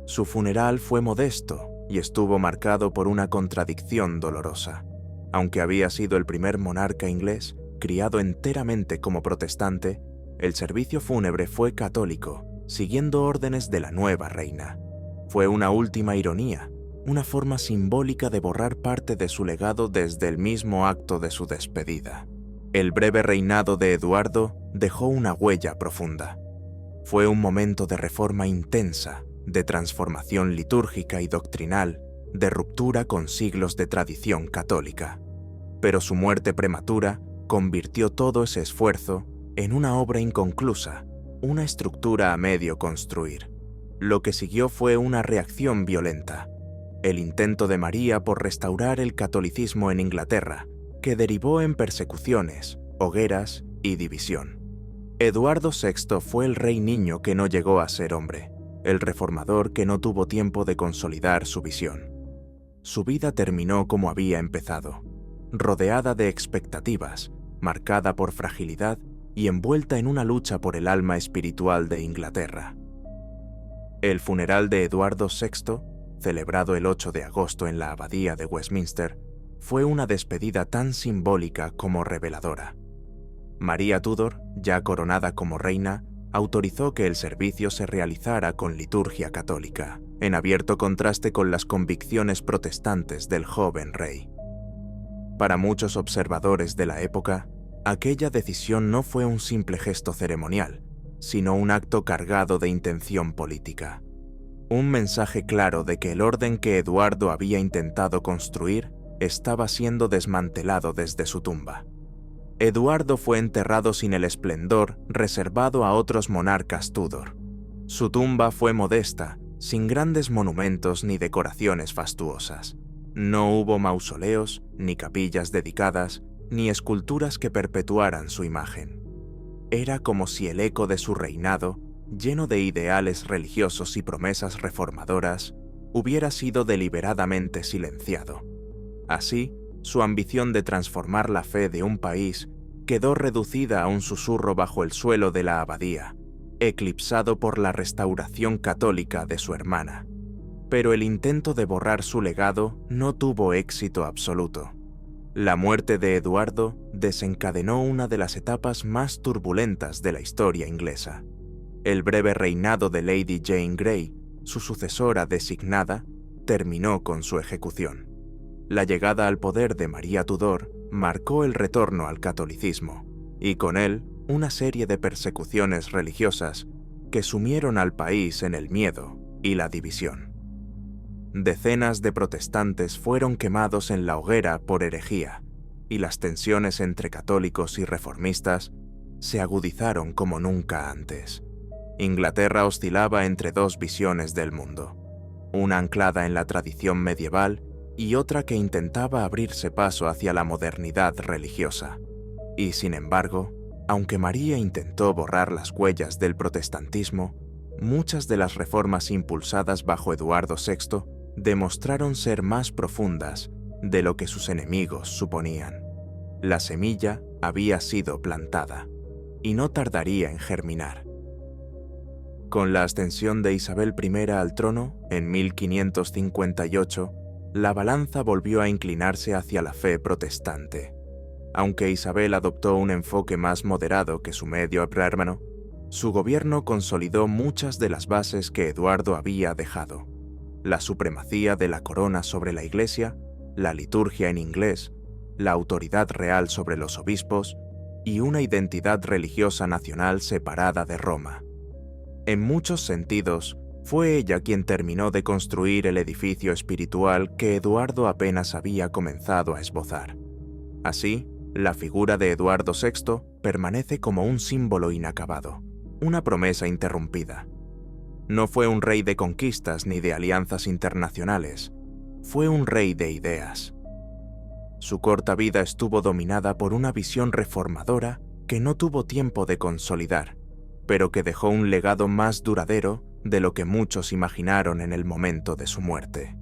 Su funeral fue modesto y estuvo marcado por una contradicción dolorosa. Aunque había sido el primer monarca inglés, criado enteramente como protestante, el servicio fúnebre fue católico, siguiendo órdenes de la nueva reina. Fue una última ironía, una forma simbólica de borrar parte de su legado desde el mismo acto de su despedida. El breve reinado de Eduardo dejó una huella profunda. Fue un momento de reforma intensa, de transformación litúrgica y doctrinal, de ruptura con siglos de tradición católica. Pero su muerte prematura convirtió todo ese esfuerzo en una obra inconclusa, una estructura a medio construir. Lo que siguió fue una reacción violenta, el intento de María por restaurar el catolicismo en Inglaterra, que derivó en persecuciones, hogueras y división. Eduardo VI fue el rey niño que no llegó a ser hombre, el reformador que no tuvo tiempo de consolidar su visión. Su vida terminó como había empezado, rodeada de expectativas, marcada por fragilidad y envuelta en una lucha por el alma espiritual de Inglaterra. El funeral de Eduardo VI, celebrado el 8 de agosto en la abadía de Westminster, fue una despedida tan simbólica como reveladora. María Tudor, ya coronada como reina, autorizó que el servicio se realizara con liturgia católica, en abierto contraste con las convicciones protestantes del joven rey. Para muchos observadores de la época, aquella decisión no fue un simple gesto ceremonial, sino un acto cargado de intención política. Un mensaje claro de que el orden que Eduardo había intentado construir estaba siendo desmantelado desde su tumba. Eduardo fue enterrado sin el esplendor reservado a otros monarcas Tudor. Su tumba fue modesta sin grandes monumentos ni decoraciones fastuosas. No hubo mausoleos, ni capillas dedicadas, ni esculturas que perpetuaran su imagen. Era como si el eco de su reinado, lleno de ideales religiosos y promesas reformadoras, hubiera sido deliberadamente silenciado. Así, su ambición de transformar la fe de un país quedó reducida a un susurro bajo el suelo de la abadía, eclipsado por la restauración católica de su hermana. Pero el intento de borrar su legado no tuvo éxito absoluto. La muerte de Eduardo desencadenó una de las etapas más turbulentas de la historia inglesa. El breve reinado de Lady Jane Grey, su sucesora designada, terminó con su ejecución. La llegada al poder de María Tudor marcó el retorno al catolicismo, y con él una serie de persecuciones religiosas que sumieron al país en el miedo y la división. Decenas de protestantes fueron quemados en la hoguera por herejía, y las tensiones entre católicos y reformistas se agudizaron como nunca antes. Inglaterra oscilaba entre dos visiones del mundo, una anclada en la tradición medieval y otra que intentaba abrirse paso hacia la modernidad religiosa. Y sin embargo, aunque María intentó borrar las huellas del protestantismo, muchas de las reformas impulsadas bajo Eduardo VI demostraron ser más profundas de lo que sus enemigos suponían. La semilla había sido plantada y no tardaría en germinar. Con la ascensión de Isabel I al trono, en 1558, la balanza volvió a inclinarse hacia la fe protestante. Aunque Isabel adoptó un enfoque más moderado que su medio hermano, su gobierno consolidó muchas de las bases que Eduardo había dejado: la supremacía de la corona sobre la Iglesia, la liturgia en inglés, la autoridad real sobre los obispos y una identidad religiosa nacional separada de Roma. En muchos sentidos, fue ella quien terminó de construir el edificio espiritual que Eduardo apenas había comenzado a esbozar. Así, la figura de Eduardo VI permanece como un símbolo inacabado, una promesa interrumpida. No fue un rey de conquistas ni de alianzas internacionales, fue un rey de ideas. Su corta vida estuvo dominada por una visión reformadora que no tuvo tiempo de consolidar, pero que dejó un legado más duradero de lo que muchos imaginaron en el momento de su muerte.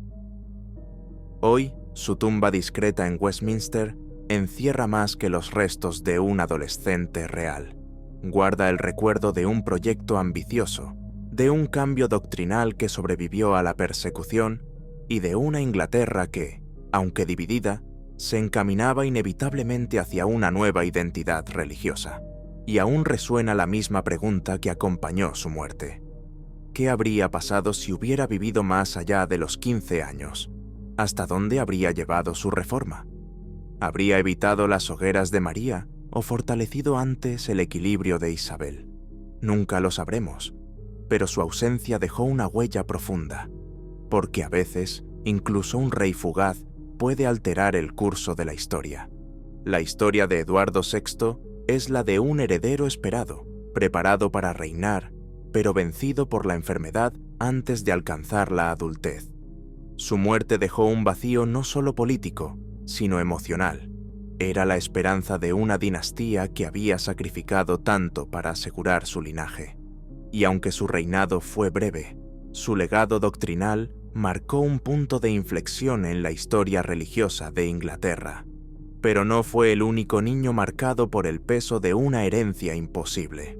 Hoy, su tumba discreta en Westminster encierra más que los restos de un adolescente real. Guarda el recuerdo de un proyecto ambicioso, de un cambio doctrinal que sobrevivió a la persecución y de una Inglaterra que, aunque dividida, se encaminaba inevitablemente hacia una nueva identidad religiosa. Y aún resuena la misma pregunta que acompañó su muerte. ¿Qué habría pasado si hubiera vivido más allá de los 15 años? ¿Hasta dónde habría llevado su reforma? ¿Habría evitado las hogueras de María o fortalecido antes el equilibrio de Isabel? Nunca lo sabremos, pero su ausencia dejó una huella profunda, porque a veces, incluso un rey fugaz puede alterar el curso de la historia. La historia de Eduardo VI es la de un heredero esperado, preparado para reinar, pero vencido por la enfermedad antes de alcanzar la adultez. Su muerte dejó un vacío no solo político, sino emocional. Era la esperanza de una dinastía que había sacrificado tanto para asegurar su linaje. Y aunque su reinado fue breve, su legado doctrinal marcó un punto de inflexión en la historia religiosa de Inglaterra. Pero no fue el único niño marcado por el peso de una herencia imposible.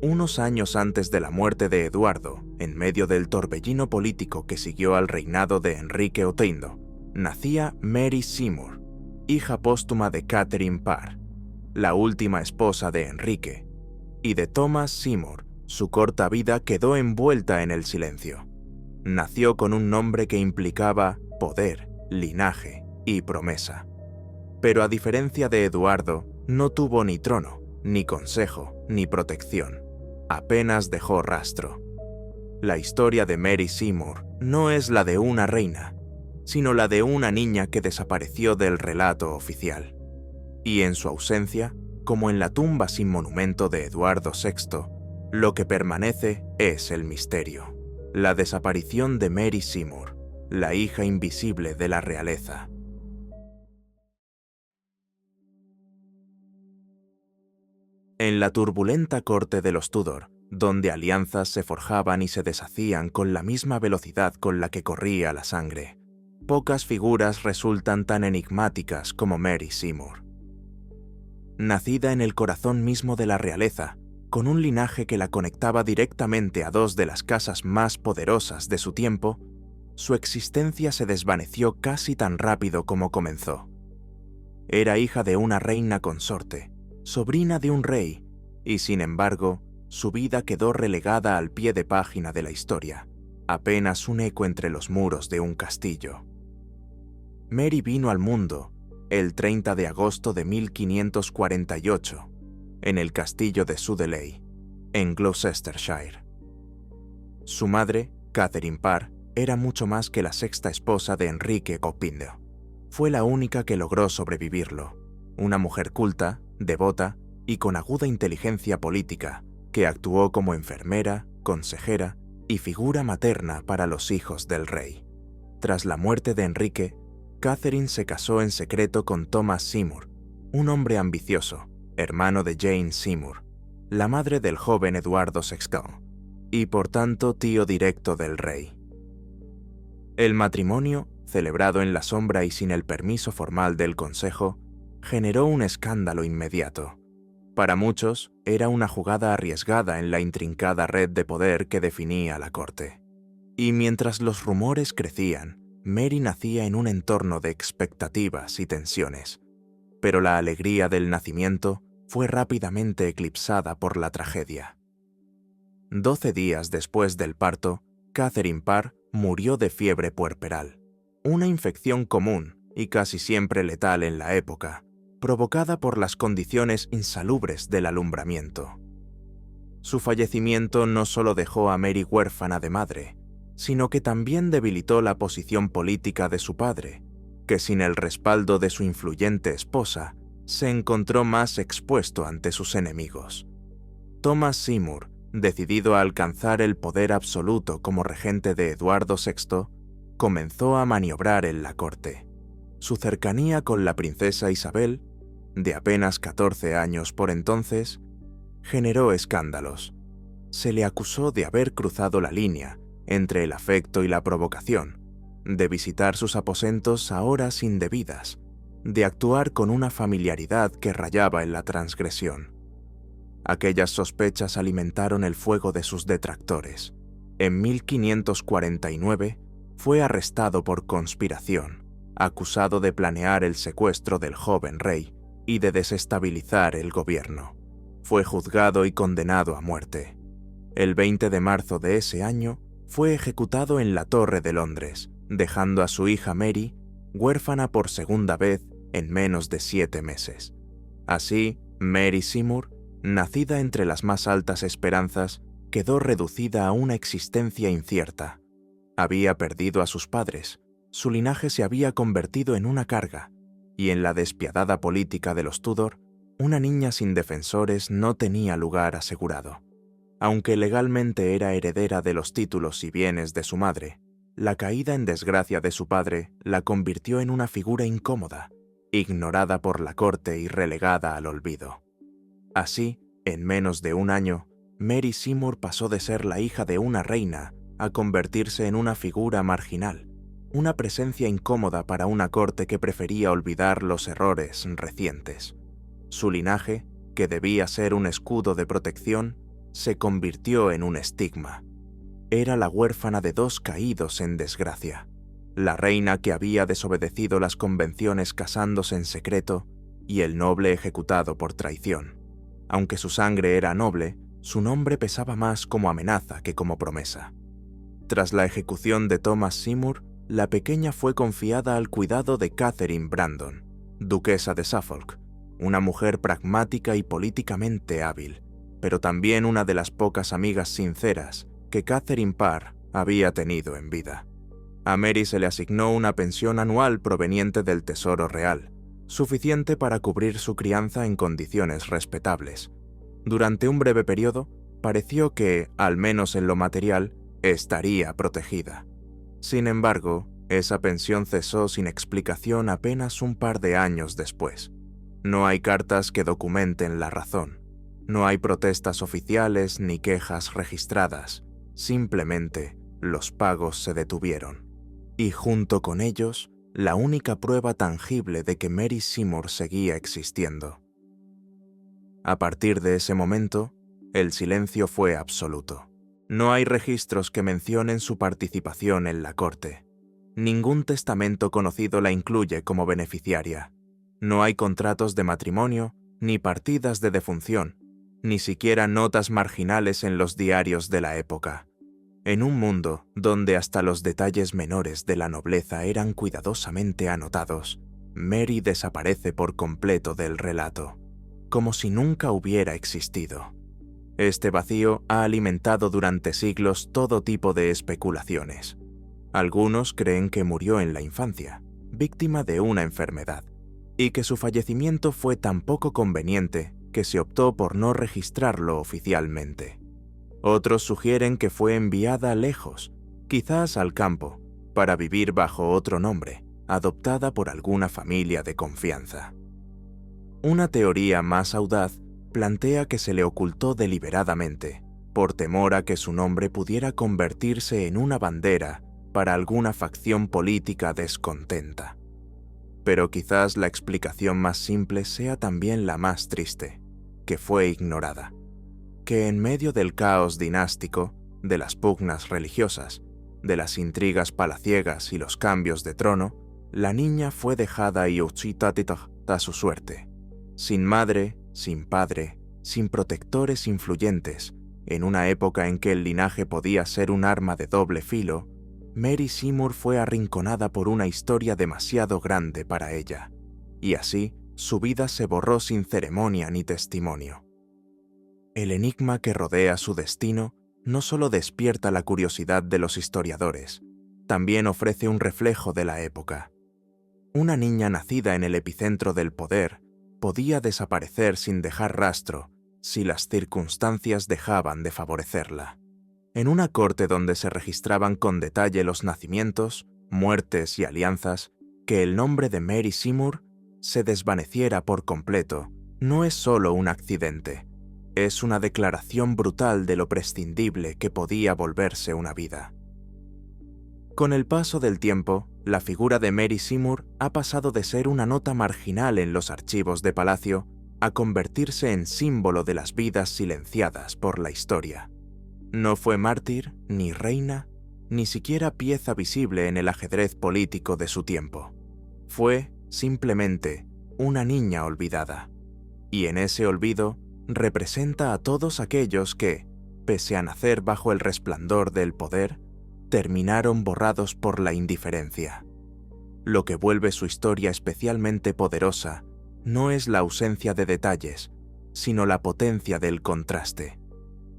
Unos años antes de la muerte de Eduardo, en medio del torbellino político que siguió al reinado de Enrique VIII, nacía Mary Seymour, hija póstuma de Catherine Parr, la última esposa de Enrique, y de Thomas Seymour. Su corta vida quedó envuelta en el silencio. Nació con un nombre que implicaba poder, linaje y promesa. Pero a diferencia de Eduardo, no tuvo ni trono, ni consejo, ni protección. Apenas dejó rastro. La historia de Mary Seymour no es la de una reina, sino la de una niña que desapareció del relato oficial. Y en su ausencia, como en la tumba sin monumento de Eduardo VI, lo que permanece es el misterio. La desaparición de Mary Seymour, la hija invisible de la realeza. En la turbulenta corte de los Tudor, donde alianzas se forjaban y se deshacían con la misma velocidad con la que corría la sangre, pocas figuras resultan tan enigmáticas como Mary Seymour. Nacida en el corazón mismo de la realeza, con un linaje que la conectaba directamente a dos de las casas más poderosas de su tiempo, su existencia se desvaneció casi tan rápido como comenzó. Era hija de una reina consorte, sobrina de un rey, y sin embargo, su vida quedó relegada al pie de página de la historia, apenas un eco entre los muros de un castillo. Mary vino al mundo el 30 de agosto de 1548, en el castillo de Sudeley, en Gloucestershire. Su madre, Catherine Parr, era mucho más que la sexta esposa de Enrique Copindo. Fue la única que logró sobrevivirlo, una mujer culta, devota y con aguda inteligencia política, que actuó como enfermera, consejera y figura materna para los hijos del rey. Tras la muerte de Enrique, Catherine se casó en secreto con Thomas Seymour, un hombre ambicioso, hermano de Jane Seymour, la madre del joven Eduardo VI, y por tanto tío directo del rey. El matrimonio, celebrado en la sombra y sin el permiso formal del consejo, generó un escándalo inmediato. Para muchos, era una jugada arriesgada en la intrincada red de poder que definía la corte. Y mientras los rumores crecían, Mary nacía en un entorno de expectativas y tensiones. Pero la alegría del nacimiento fue rápidamente eclipsada por la tragedia. 12 días después del parto, Catherine Parr murió de fiebre puerperal, una infección común y casi siempre letal en la época, provocada por las condiciones insalubres del alumbramiento. Su fallecimiento no solo dejó a Mary huérfana de madre, sino que también debilitó la posición política de su padre, que sin el respaldo de su influyente esposa, se encontró más expuesto ante sus enemigos. Thomas Seymour, decidido a alcanzar el poder absoluto como regente de Eduardo VI, comenzó a maniobrar en la corte. Su cercanía con la princesa Isabel, de apenas 14 años por entonces, generó escándalos. Se le acusó de haber cruzado la línea entre el afecto y la provocación, de visitar sus aposentos a horas indebidas, de actuar con una familiaridad que rayaba en la transgresión. Aquellas sospechas alimentaron el fuego de sus detractores. En 1549 fue arrestado por conspiración, acusado de planear el secuestro del joven rey y de desestabilizar el gobierno. Fue juzgado y condenado a muerte. El 20 de marzo de ese año fue ejecutado en la Torre de Londres, dejando a su hija Mary huérfana por segunda vez en menos de 7 meses. Así, Mary Seymour, nacida entre las más altas esperanzas, quedó reducida a una existencia incierta. Había perdido a sus padres, su linaje se había convertido en una carga, y en la despiadada política de los Tudor, una niña sin defensores no tenía lugar asegurado. Aunque legalmente era heredera de los títulos y bienes de su madre, la caída en desgracia de su padre la convirtió en una figura incómoda, ignorada por la corte y relegada al olvido. Así, en menos de un año, Mary Seymour pasó de ser la hija de una reina a convertirse en una figura marginal, una presencia incómoda para una corte que prefería olvidar los errores recientes. Su linaje, que debía ser un escudo de protección, se convirtió en un estigma. Era la huérfana de 2 caídos en desgracia, la reina que había desobedecido las convenciones casándose en secreto y el noble ejecutado por traición. Aunque su sangre era noble, su nombre pesaba más como amenaza que como promesa. Tras la ejecución de Thomas Seymour, la pequeña fue confiada al cuidado de Catherine Brandon, duquesa de Suffolk, una mujer pragmática y políticamente hábil, pero también una de las pocas amigas sinceras que Catherine Parr había tenido en vida. A Mary se le asignó una pensión anual proveniente del Tesoro Real, suficiente para cubrir su crianza en condiciones respetables. Durante un breve periodo, pareció que, al menos en lo material, estaría protegida. Sin embargo, esa pensión cesó sin explicación apenas un par de años después. No hay cartas que documenten la razón. No hay protestas oficiales ni quejas registradas. Simplemente, los pagos se detuvieron. Y junto con ellos, la única prueba tangible de que Mary Seymour seguía existiendo. A partir de ese momento, el silencio fue absoluto. No hay registros que mencionen su participación en la corte. Ningún testamento conocido la incluye como beneficiaria. No hay contratos de matrimonio, ni partidas de defunción, ni siquiera notas marginales en los diarios de la época. En un mundo donde hasta los detalles menores de la nobleza eran cuidadosamente anotados, Mary desaparece por completo del relato, como si nunca hubiera existido. Este vacío ha alimentado durante siglos todo tipo de especulaciones. Algunos creen que murió en la infancia, víctima de una enfermedad, y que su fallecimiento fue tan poco conveniente que se optó por no registrarlo oficialmente. Otros sugieren que fue enviada lejos, quizás al campo, para vivir bajo otro nombre, adoptada por alguna familia de confianza. Una teoría más audaz plantea que se le ocultó deliberadamente, por temor a que su nombre pudiera convertirse en una bandera para alguna facción política descontenta. Pero quizás la explicación más simple sea también la más triste, que fue ignorada. Que en medio del caos dinástico, de las pugnas religiosas, de las intrigas palaciegas y los cambios de trono, la niña fue dejada y a su suerte. Sin madre, sin padre, sin protectores influyentes, en una época en que el linaje podía ser un arma de doble filo, Mary Seymour fue arrinconada por una historia demasiado grande para ella, y así su vida se borró sin ceremonia ni testimonio. El enigma que rodea su destino no solo despierta la curiosidad de los historiadores, también ofrece un reflejo de la época. Una niña nacida en el epicentro del poder podía desaparecer sin dejar rastro si las circunstancias dejaban de favorecerla. En una corte donde se registraban con detalle los nacimientos, muertes y alianzas, que el nombre de Mary Seymour se desvaneciera por completo no es solo un accidente, es una declaración brutal de lo prescindible que podía volverse una vida. Con el paso del tiempo, la figura de Mary Seymour ha pasado de ser una nota marginal en los archivos de palacio a convertirse en símbolo de las vidas silenciadas por la historia. No fue mártir, ni reina, ni siquiera pieza visible en el ajedrez político de su tiempo. Fue, simplemente, una niña olvidada. Y en ese olvido, representa a todos aquellos que, pese a nacer bajo el resplandor del poder, terminaron borrados por la indiferencia. Lo que vuelve su historia especialmente poderosa no es la ausencia de detalles, sino la potencia del contraste.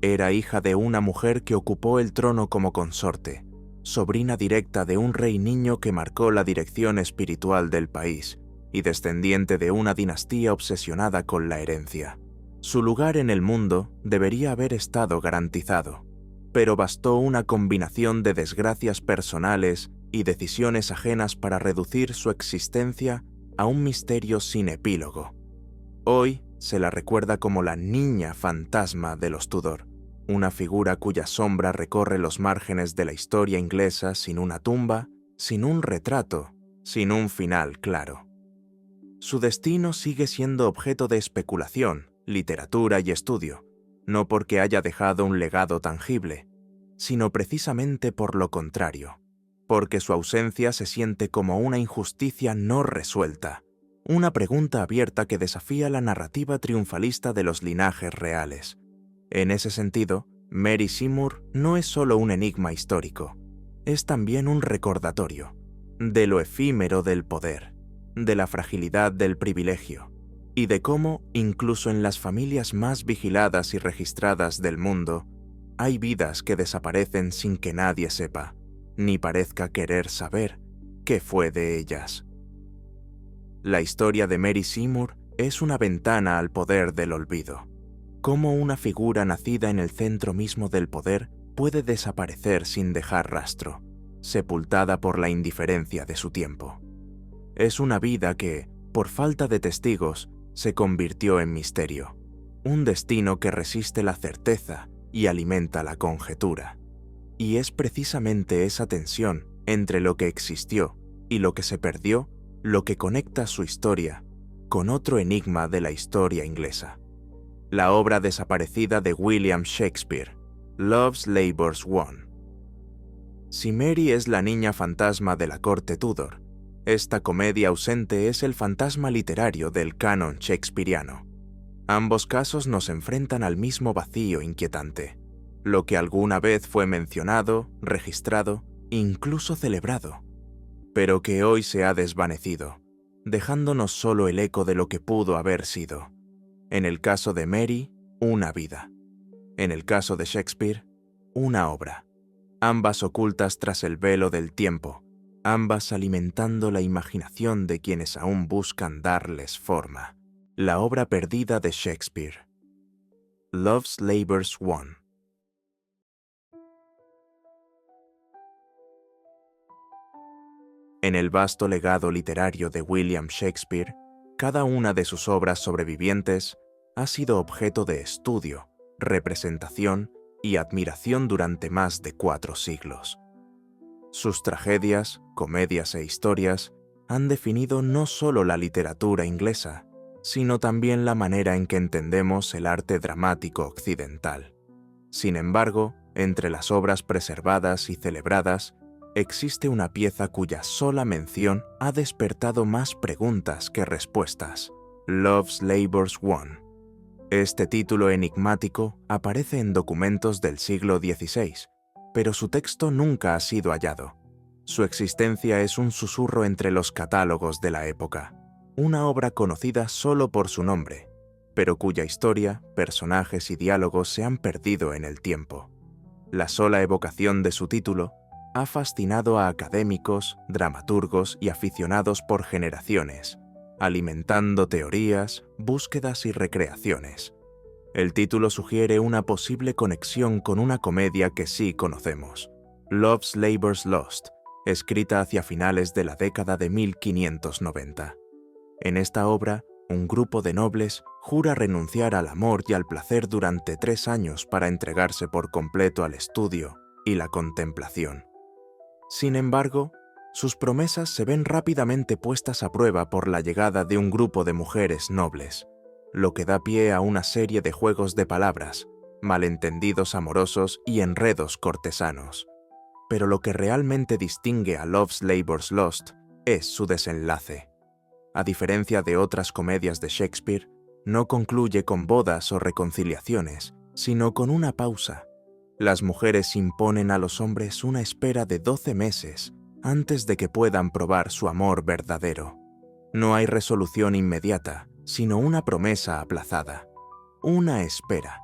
Era hija de una mujer que ocupó el trono como consorte, sobrina directa de un rey niño que marcó la dirección espiritual del país y descendiente de una dinastía obsesionada con la herencia. Su lugar en el mundo debería haber estado garantizado, pero bastó una combinación de desgracias personales y decisiones ajenas para reducir su existencia a un misterio sin epílogo. Hoy se la recuerda como la niña fantasma de los Tudor, una figura cuya sombra recorre los márgenes de la historia inglesa sin una tumba, sin un retrato, sin un final claro. Su destino sigue siendo objeto de especulación, literatura y estudio, no porque haya dejado un legado tangible, sino precisamente por lo contrario, porque su ausencia se siente como una injusticia no resuelta, una pregunta abierta que desafía la narrativa triunfalista de los linajes reales. En ese sentido, Mary Seymour no es solo un enigma histórico, es también un recordatorio de lo efímero del poder, de la fragilidad del privilegio, y de cómo, incluso en las familias más vigiladas y registradas del mundo, hay vidas que desaparecen sin que nadie sepa, ni parezca querer saber qué fue de ellas. La historia de Mary Seymour es una ventana al poder del olvido. Cómo una figura nacida en el centro mismo del poder puede desaparecer sin dejar rastro, sepultada por la indiferencia de su tiempo. Es una vida que, por falta de testigos, se convirtió en misterio, un destino que resiste la certeza y alimenta la conjetura. Y es precisamente esa tensión entre lo que existió y lo que se perdió lo que conecta su historia con otro enigma de la historia inglesa. La obra desaparecida de William Shakespeare, Love's Labour's Won. Si Mary es la niña fantasma de la corte Tudor, esta comedia ausente es el fantasma literario del canon shakespeariano. Ambos casos nos enfrentan al mismo vacío inquietante, lo que alguna vez fue mencionado, registrado, incluso celebrado, pero que hoy se ha desvanecido, dejándonos solo el eco de lo que pudo haber sido. En el caso de Mary, una vida. En el caso de Shakespeare, una obra. Ambas ocultas tras el velo del tiempo, ambas alimentando la imaginación de quienes aún buscan darles forma. La obra perdida de Shakespeare. Love's Labour's Won. En el vasto legado literario de William Shakespeare, cada una de sus obras sobrevivientes ha sido objeto de estudio, representación y admiración durante más de 4 siglos. Sus tragedias, comedias e historias han definido no solo la literatura inglesa, sino también la manera en que entendemos el arte dramático occidental. Sin embargo, entre las obras preservadas y celebradas, existe una pieza cuya sola mención ha despertado más preguntas que respuestas: Love's Labour's Won. Este título enigmático aparece en documentos del siglo XVI, pero su texto nunca ha sido hallado. Su existencia es un susurro entre los catálogos de la época, una obra conocida solo por su nombre, pero cuya historia, personajes y diálogos se han perdido en el tiempo. La sola evocación de su título ha fascinado a académicos, dramaturgos y aficionados por generaciones, alimentando teorías, búsquedas y recreaciones. El título sugiere una posible conexión con una comedia que sí conocemos, Love's Labour's Lost, escrita hacia finales de la década de 1590. En esta obra, un grupo de nobles jura renunciar al amor y al placer durante 3 años para entregarse por completo al estudio y la contemplación. Sin embargo, sus promesas se ven rápidamente puestas a prueba por la llegada de un grupo de mujeres nobles, lo que da pie a una serie de juegos de palabras, malentendidos amorosos y enredos cortesanos. Pero lo que realmente distingue a Love's Labour's Lost es su desenlace. A diferencia de otras comedias de Shakespeare, no concluye con bodas o reconciliaciones, sino con una pausa. Las mujeres imponen a los hombres una espera de 12 meses antes de que puedan probar su amor verdadero. No hay resolución inmediata, sino una promesa aplazada. Una espera.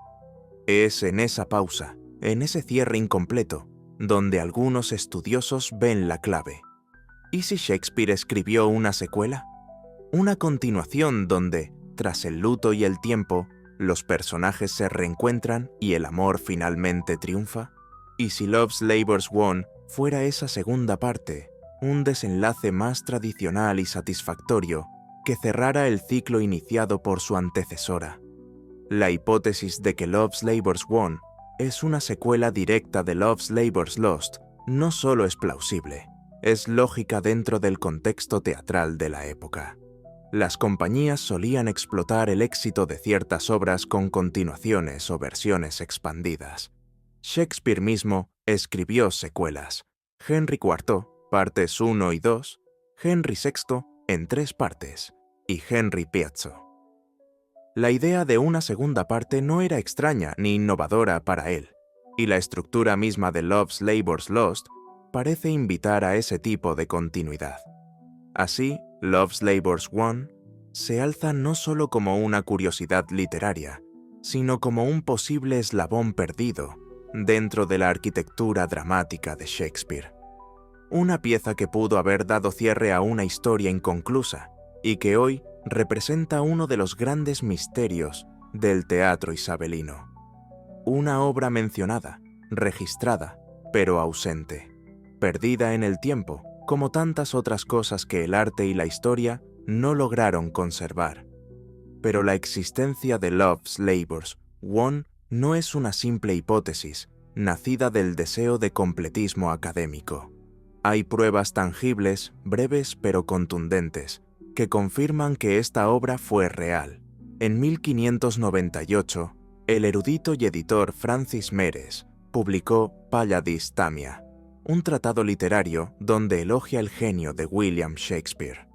Es en esa pausa, en ese cierre incompleto, donde algunos estudiosos ven la clave. ¿Y si Shakespeare escribió una secuela? Una continuación donde, tras el luto y el tiempo, los personajes se reencuentran y el amor finalmente triunfa. ¿Y si Love's Labour's Won fuera esa segunda parte, un desenlace más tradicional y satisfactorio que cerrara el ciclo iniciado por su antecesora? La hipótesis de que Love's Labour's Won es una secuela directa de Love's Labour's Lost no solo es plausible, es lógica dentro del contexto teatral de la época. Las compañías solían explotar el éxito de ciertas obras con continuaciones o versiones expandidas. Shakespeare mismo escribió secuelas: Henry IV, partes 1 y 2, Henry VI en 3 partes, y Henry Piazzo. La idea de una segunda parte no era extraña ni innovadora para él, y la estructura misma de Love's Labour's Lost parece invitar a ese tipo de continuidad. Así, Love's Labour's Won se alza no solo como una curiosidad literaria, sino como un posible eslabón perdido dentro de la arquitectura dramática de Shakespeare. Una pieza que pudo haber dado cierre a una historia inconclusa y que hoy representa uno de los grandes misterios del teatro isabelino. Una obra mencionada, registrada, pero ausente, perdida en el tiempo, como tantas otras cosas que el arte y la historia no lograron conservar. Pero la existencia de Love's Labours Won no es una simple hipótesis, nacida del deseo de completismo académico. Hay pruebas tangibles, breves pero contundentes, que confirman que esta obra fue real. En 1598, el erudito y editor Francis Meres publicó Palladio Tamia, un tratado literario donde elogia el genio de William Shakespeare.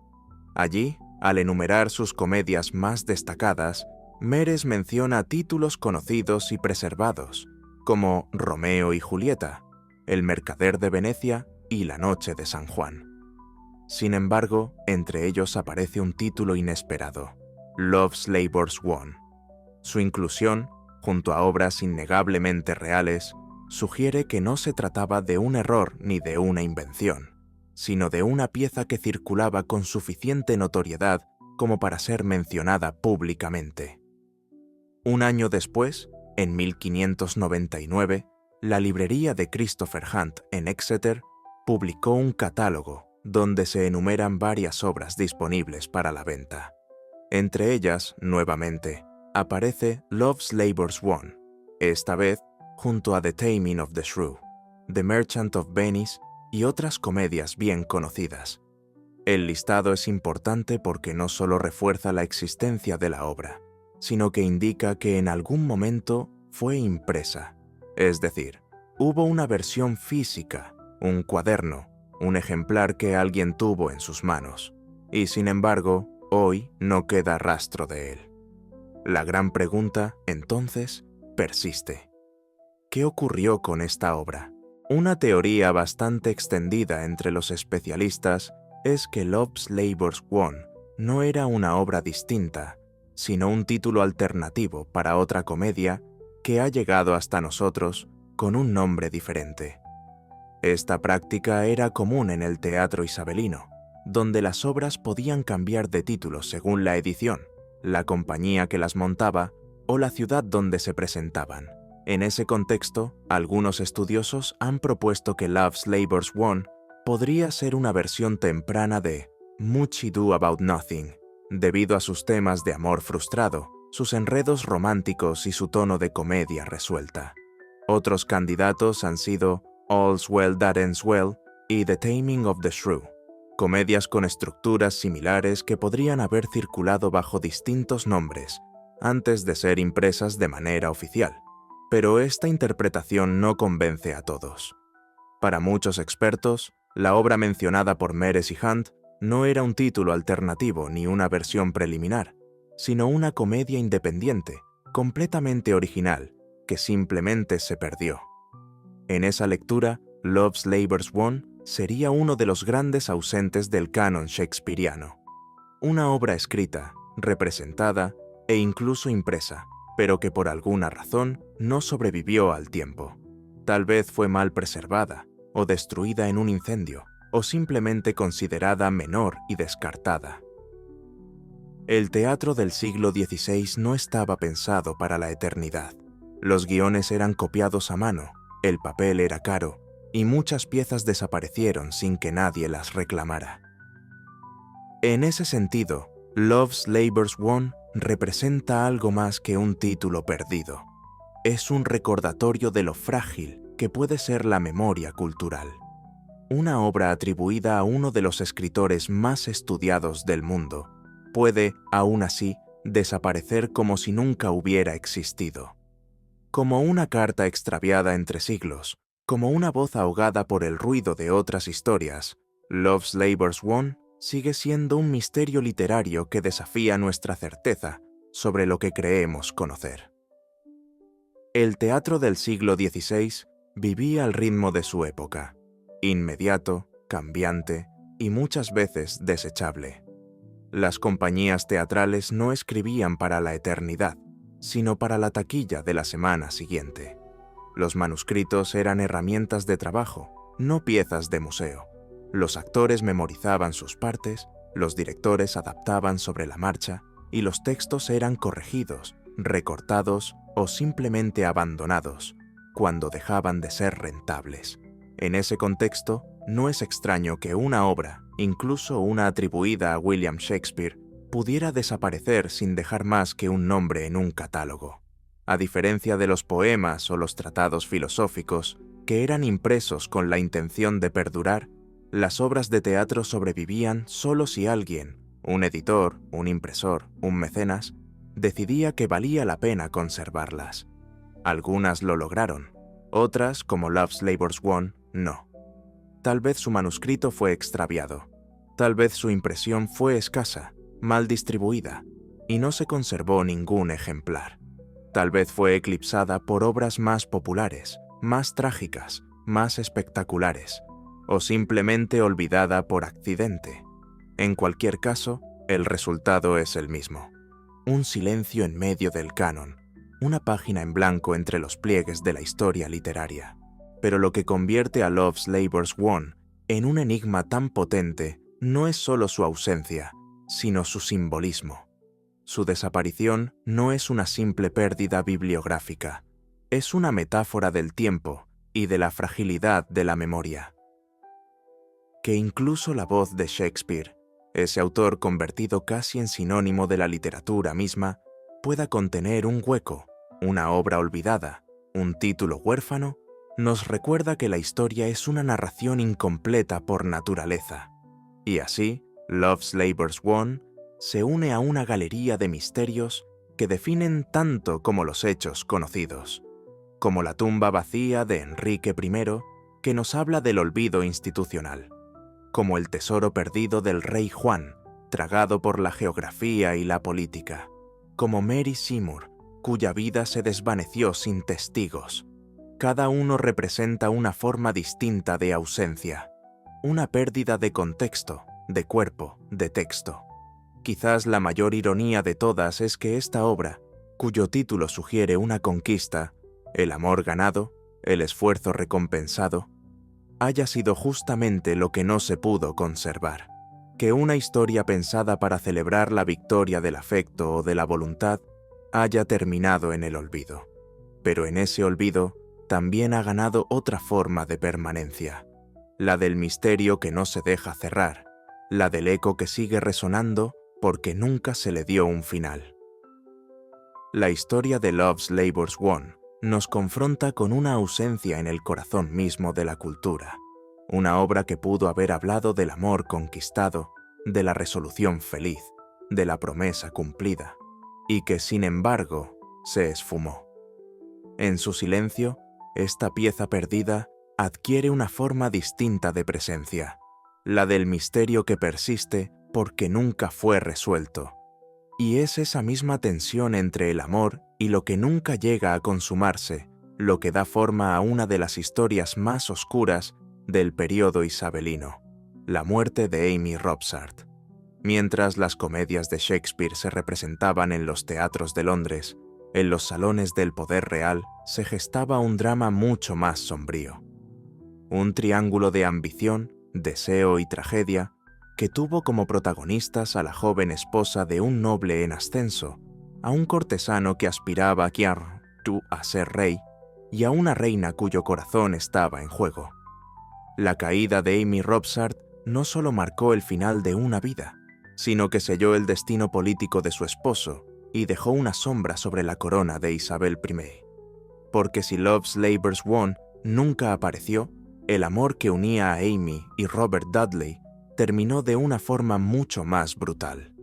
Allí, al enumerar sus comedias más destacadas, Meres menciona títulos conocidos y preservados, como Romeo y Julieta, El mercader de Venecia y La noche de San Juan. Sin embargo, entre ellos aparece un título inesperado, Love's Labours Won. Su inclusión, junto a obras innegablemente reales, sugiere que no se trataba de un error ni de una invención, sino de una pieza que circulaba con suficiente notoriedad como para ser mencionada públicamente. Un año después, en 1599, la librería de Christopher Hunt en Exeter publicó un catálogo donde se enumeran varias obras disponibles para la venta. Entre ellas, nuevamente, aparece Love's Labours Won, esta vez junto a The Taming of the Shrew, The Merchant of Venice y otras comedias bien conocidas. El listado es importante porque no solo refuerza la existencia de la obra, sino que indica que en algún momento fue impresa, es decir, hubo una versión física, un cuaderno, un ejemplar que alguien tuvo en sus manos, y sin embargo, hoy no queda rastro de él. La gran pregunta, entonces, persiste. ¿Qué ocurrió con esta obra? Una teoría bastante extendida entre los especialistas es que Love's Labours Won no era una obra distinta, sino un título alternativo para otra comedia que ha llegado hasta nosotros con un nombre diferente. Esta práctica era común en el teatro isabelino, donde las obras podían cambiar de título según la edición, la compañía que las montaba o la ciudad donde se presentaban. En ese contexto, algunos estudiosos han propuesto que Love's Labours Won podría ser una versión temprana de Much Ado About Nothing, debido a sus temas de amor frustrado, sus enredos románticos y su tono de comedia resuelta. Otros candidatos han sido All's Well That Ends Well y The Taming of the Shrew, comedias con estructuras similares que podrían haber circulado bajo distintos nombres antes de ser impresas de manera oficial, pero esta interpretación no convence a todos. Para muchos expertos, la obra mencionada por Meres y Hunt no era un título alternativo ni una versión preliminar, sino una comedia independiente, completamente original, que simplemente se perdió. En esa lectura, Love's Labours Won sería uno de los grandes ausentes del canon shakespeariano. Una obra escrita, representada e incluso impresa, pero que por alguna razón no sobrevivió al tiempo. Tal vez fue mal preservada, o destruida en un incendio, o simplemente considerada menor y descartada. El teatro del siglo XVI no estaba pensado para la eternidad. Los guiones eran copiados a mano, el papel era caro, y muchas piezas desaparecieron sin que nadie las reclamara. En ese sentido, Love's Labours Won representa algo más que un título perdido. Es un recordatorio de lo frágil que puede ser la memoria cultural. Una obra atribuida a uno de los escritores más estudiados del mundo puede, aún así, desaparecer como si nunca hubiera existido. Como una carta extraviada entre siglos, como una voz ahogada por el ruido de otras historias, Love's Labours Won sigue siendo un misterio literario que desafía nuestra certeza sobre lo que creemos conocer. El teatro del siglo XVI vivía al ritmo de su época, inmediato, cambiante y muchas veces desechable. Las compañías teatrales no escribían para la eternidad, sino para la taquilla de la semana siguiente. Los manuscritos eran herramientas de trabajo, no piezas de museo. Los actores memorizaban sus partes, los directores adaptaban sobre la marcha y los textos eran corregidos, recortados o simplemente abandonados, cuando dejaban de ser rentables. En ese contexto, no es extraño que una obra, incluso una atribuida a William Shakespeare, pudiera desaparecer sin dejar más que un nombre en un catálogo. A diferencia de los poemas o los tratados filosóficos, que eran impresos con la intención de perdurar, las obras de teatro sobrevivían solo si alguien, un editor, un impresor, un mecenas, decidía que valía la pena conservarlas. Algunas lo lograron, otras, como Love's Labour's Won, no. Tal vez su manuscrito fue extraviado, tal vez su impresión fue escasa, mal distribuida, y no se conservó ningún ejemplar. Tal vez fue eclipsada por obras más populares, más trágicas, más espectaculares, o simplemente olvidada por accidente. En cualquier caso, el resultado es el mismo. Un silencio en medio del canon, una página en blanco entre los pliegues de la historia literaria. Pero lo que convierte a Love's Labour's Won en un enigma tan potente no es solo su ausencia, sino su simbolismo. Su desaparición no es una simple pérdida bibliográfica, es una metáfora del tiempo y de la fragilidad de la memoria. Que incluso la voz de Shakespeare, ese autor convertido casi en sinónimo de la literatura misma, pueda contener un hueco, una obra olvidada, un título huérfano, nos recuerda que la historia es una narración incompleta por naturaleza. Y así, Love's Labour's Won se une a una galería de misterios que definen tanto como los hechos conocidos, como la tumba vacía de Enrique I, que nos habla del olvido institucional, como el tesoro perdido del rey Juan, tragado por la geografía y la política, como Mary Seymour, cuya vida se desvaneció sin testigos. Cada uno representa una forma distinta de ausencia, una pérdida de contexto, de cuerpo, de texto. Quizás la mayor ironía de todas es que esta obra, cuyo título sugiere una conquista, el amor ganado, el esfuerzo recompensado, haya sido justamente lo que no se pudo conservar. Que una historia pensada para celebrar la victoria del afecto o de la voluntad haya terminado en el olvido. Pero en ese olvido también ha ganado otra forma de permanencia, la del misterio que no se deja cerrar, la del eco que sigue resonando porque nunca se le dio un final. La historia de Love's Labour's Won nos confronta con una ausencia en el corazón mismo de la cultura, una obra que pudo haber hablado del amor conquistado, de la resolución feliz, de la promesa cumplida, y que sin embargo se esfumó. En su silencio, esta pieza perdida adquiere una forma distinta de presencia, la del misterio que persiste porque nunca fue resuelto. Y es esa misma tensión entre el amor y lo que nunca llega a consumarse, lo que da forma a una de las historias más oscuras del periodo isabelino, la muerte de Amy Robsart. Mientras las comedias de Shakespeare se representaban en los teatros de Londres, en los salones del poder real se gestaba un drama mucho más sombrío. Un triángulo de ambición, deseo y tragedia que tuvo como protagonistas a la joven esposa de un noble en ascenso, a un cortesano que aspiraba a ser rey y a una reina cuyo corazón estaba en juego. La caída de Amy Robsart no solo marcó el final de una vida, sino que selló el destino político de su esposo y dejó una sombra sobre la corona de Isabel I. Porque si Love's Labour's Won nunca apareció, el amor que unía a Amy y Robert Dudley terminó de una forma mucho más brutal,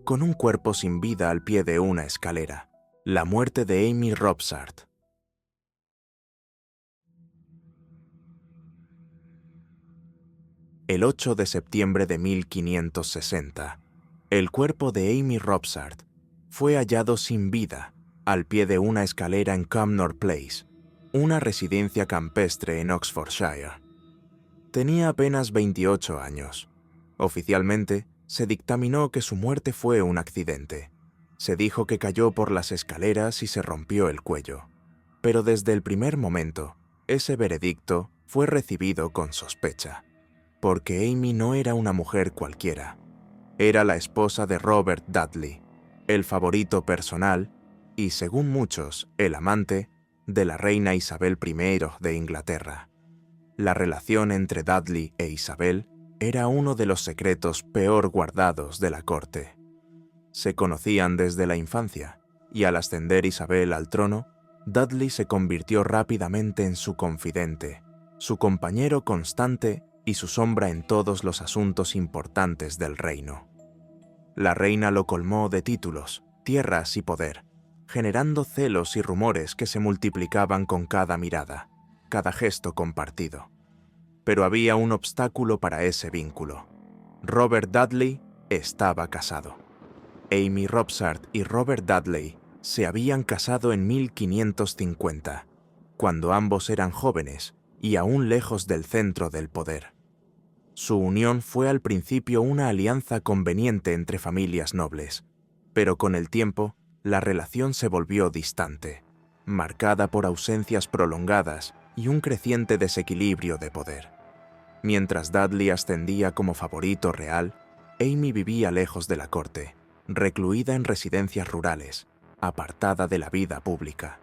con un cuerpo sin vida al pie de una escalera, la muerte de Amy Robsart. El 8 de septiembre de 1560, el cuerpo de Amy Robsart fue hallado sin vida al pie de una escalera en Cumnor Place, una residencia campestre en Oxfordshire. Tenía apenas 28 años. Oficialmente, se dictaminó que su muerte fue un accidente. Se dijo que cayó por las escaleras y se rompió el cuello. Pero desde el primer momento, ese veredicto fue recibido con sospecha, porque Amy no era una mujer cualquiera. Era la esposa de Robert Dudley, el favorito personal y, según muchos, el amante de la reina Isabel I de Inglaterra. La relación entre Dudley e Isabel era uno de los secretos peor guardados de la corte. Se conocían desde la infancia, y al ascender Isabel al trono, Dudley se convirtió rápidamente en su confidente, su compañero constante y su sombra en todos los asuntos importantes del reino. La reina lo colmó de títulos, tierras y poder, generando celos y rumores que se multiplicaban con cada mirada, cada gesto compartido. Pero había un obstáculo para ese vínculo. Robert Dudley estaba casado. Amy Robsart y Robert Dudley se habían casado en 1550, cuando ambos eran jóvenes y aún lejos del centro del poder. Su unión fue al principio una alianza conveniente entre familias nobles, pero con el tiempo la relación se volvió distante, marcada por ausencias prolongadas y un creciente desequilibrio de poder. Mientras Dudley ascendía como favorito real, Amy vivía lejos de la corte, recluida en residencias rurales, apartada de la vida pública.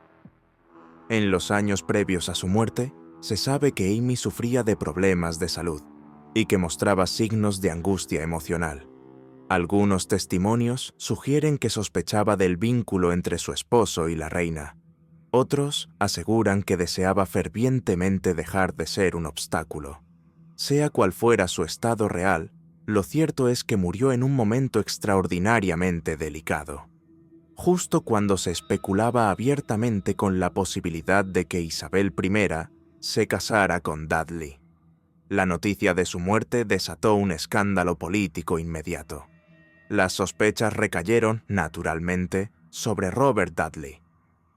En los años previos a su muerte, se sabe que Amy sufría de problemas de salud y que mostraba signos de angustia emocional. Algunos testimonios sugieren que sospechaba del vínculo entre su esposo y la reina. Otros aseguran que deseaba fervientemente dejar de ser un obstáculo. Sea cual fuera su estado real, lo cierto es que murió en un momento extraordinariamente delicado, justo cuando se especulaba abiertamente con la posibilidad de que Isabel I se casara con Dudley. La noticia de su muerte desató un escándalo político inmediato. Las sospechas recayeron, naturalmente, sobre Robert Dudley.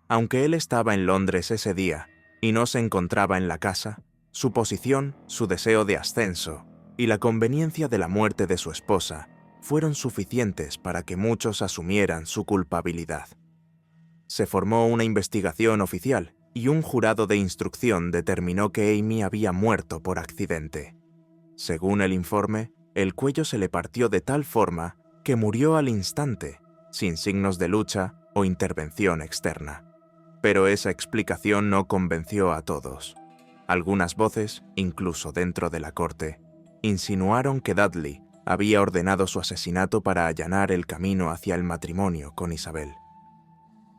Aunque él estaba en Londres ese día y no se encontraba en la casa, su posición, su deseo de ascenso y la conveniencia de la muerte de su esposa fueron suficientes para que muchos asumieran su culpabilidad. Se formó una investigación oficial y un jurado de instrucción determinó que Amy había muerto por accidente. Según el informe, el cuello se le partió de tal forma que murió al instante, sin signos de lucha o intervención externa. Pero esa explicación no convenció a todos. Algunas voces, incluso dentro de la corte, insinuaron que Dudley había ordenado su asesinato para allanar el camino hacia el matrimonio con Isabel.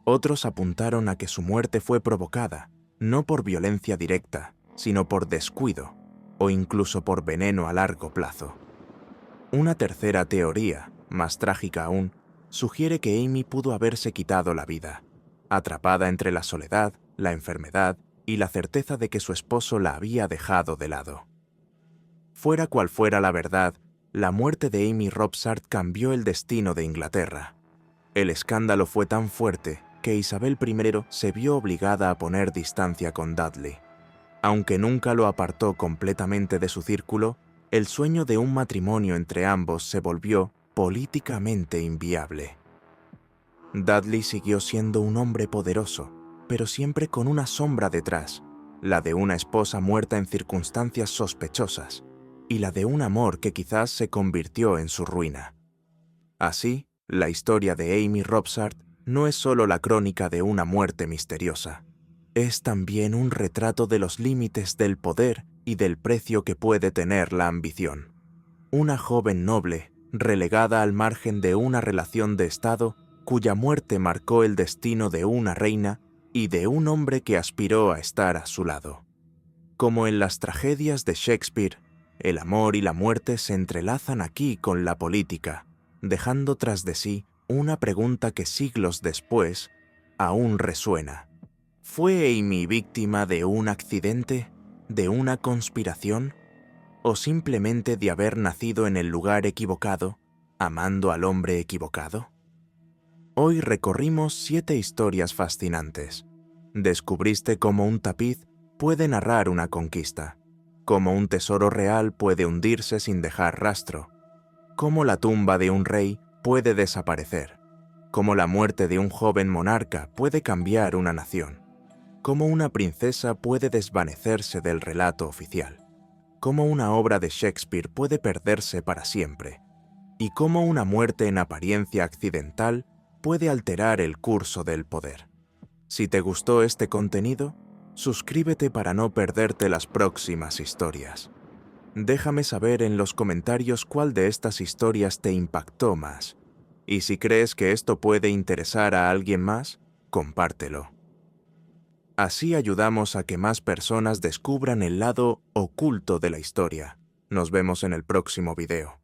Otros apuntaron a que su muerte fue provocada, no por violencia directa, sino por descuido, o incluso por veneno a largo plazo. Una tercera teoría, más trágica aún, sugiere que Amy pudo haberse quitado la vida, atrapada entre la soledad, la enfermedad y la certeza de que su esposo la había dejado de lado. Fuera cual fuera la verdad, la muerte de Amy Robsart cambió el destino de Inglaterra. El escándalo fue tan fuerte que Isabel I se vio obligada a poner distancia con Dudley. Aunque nunca lo apartó completamente de su círculo, el sueño de un matrimonio entre ambos se volvió políticamente inviable. Dudley siguió siendo un hombre poderoso, pero siempre con una sombra detrás, la de una esposa muerta en circunstancias sospechosas, y la de un amor que quizás se convirtió en su ruina. Así, la historia de Amy Robsart no es solo la crónica de una muerte misteriosa, es también un retrato de los límites del poder y del precio que puede tener la ambición. Una joven noble, relegada al margen de una relación de Estado, cuya muerte marcó el destino de una reina y de un hombre que aspiró a estar a su lado. Como en las tragedias de Shakespeare, el amor y la muerte se entrelazan aquí con la política, dejando tras de sí una pregunta que siglos después aún resuena. ¿Fue Amy víctima de un accidente, de una conspiración, o simplemente de haber nacido en el lugar equivocado, amando al hombre equivocado? Hoy recorrimos 7 historias fascinantes. Descubriste cómo un tapiz puede narrar una conquista, cómo un tesoro real puede hundirse sin dejar rastro, cómo la tumba de un rey puede desaparecer, cómo la muerte de un joven monarca puede cambiar una nación, cómo una princesa puede desvanecerse del relato oficial, cómo una obra de Shakespeare puede perderse para siempre, y cómo una muerte en apariencia accidental puede alterar el curso del poder. Si te gustó este contenido, suscríbete para no perderte las próximas historias. Déjame saber en los comentarios cuál de estas historias te impactó más. Y si crees que esto puede interesar a alguien más, compártelo. Así ayudamos a que más personas descubran el lado oculto de la historia. Nos vemos en el próximo video.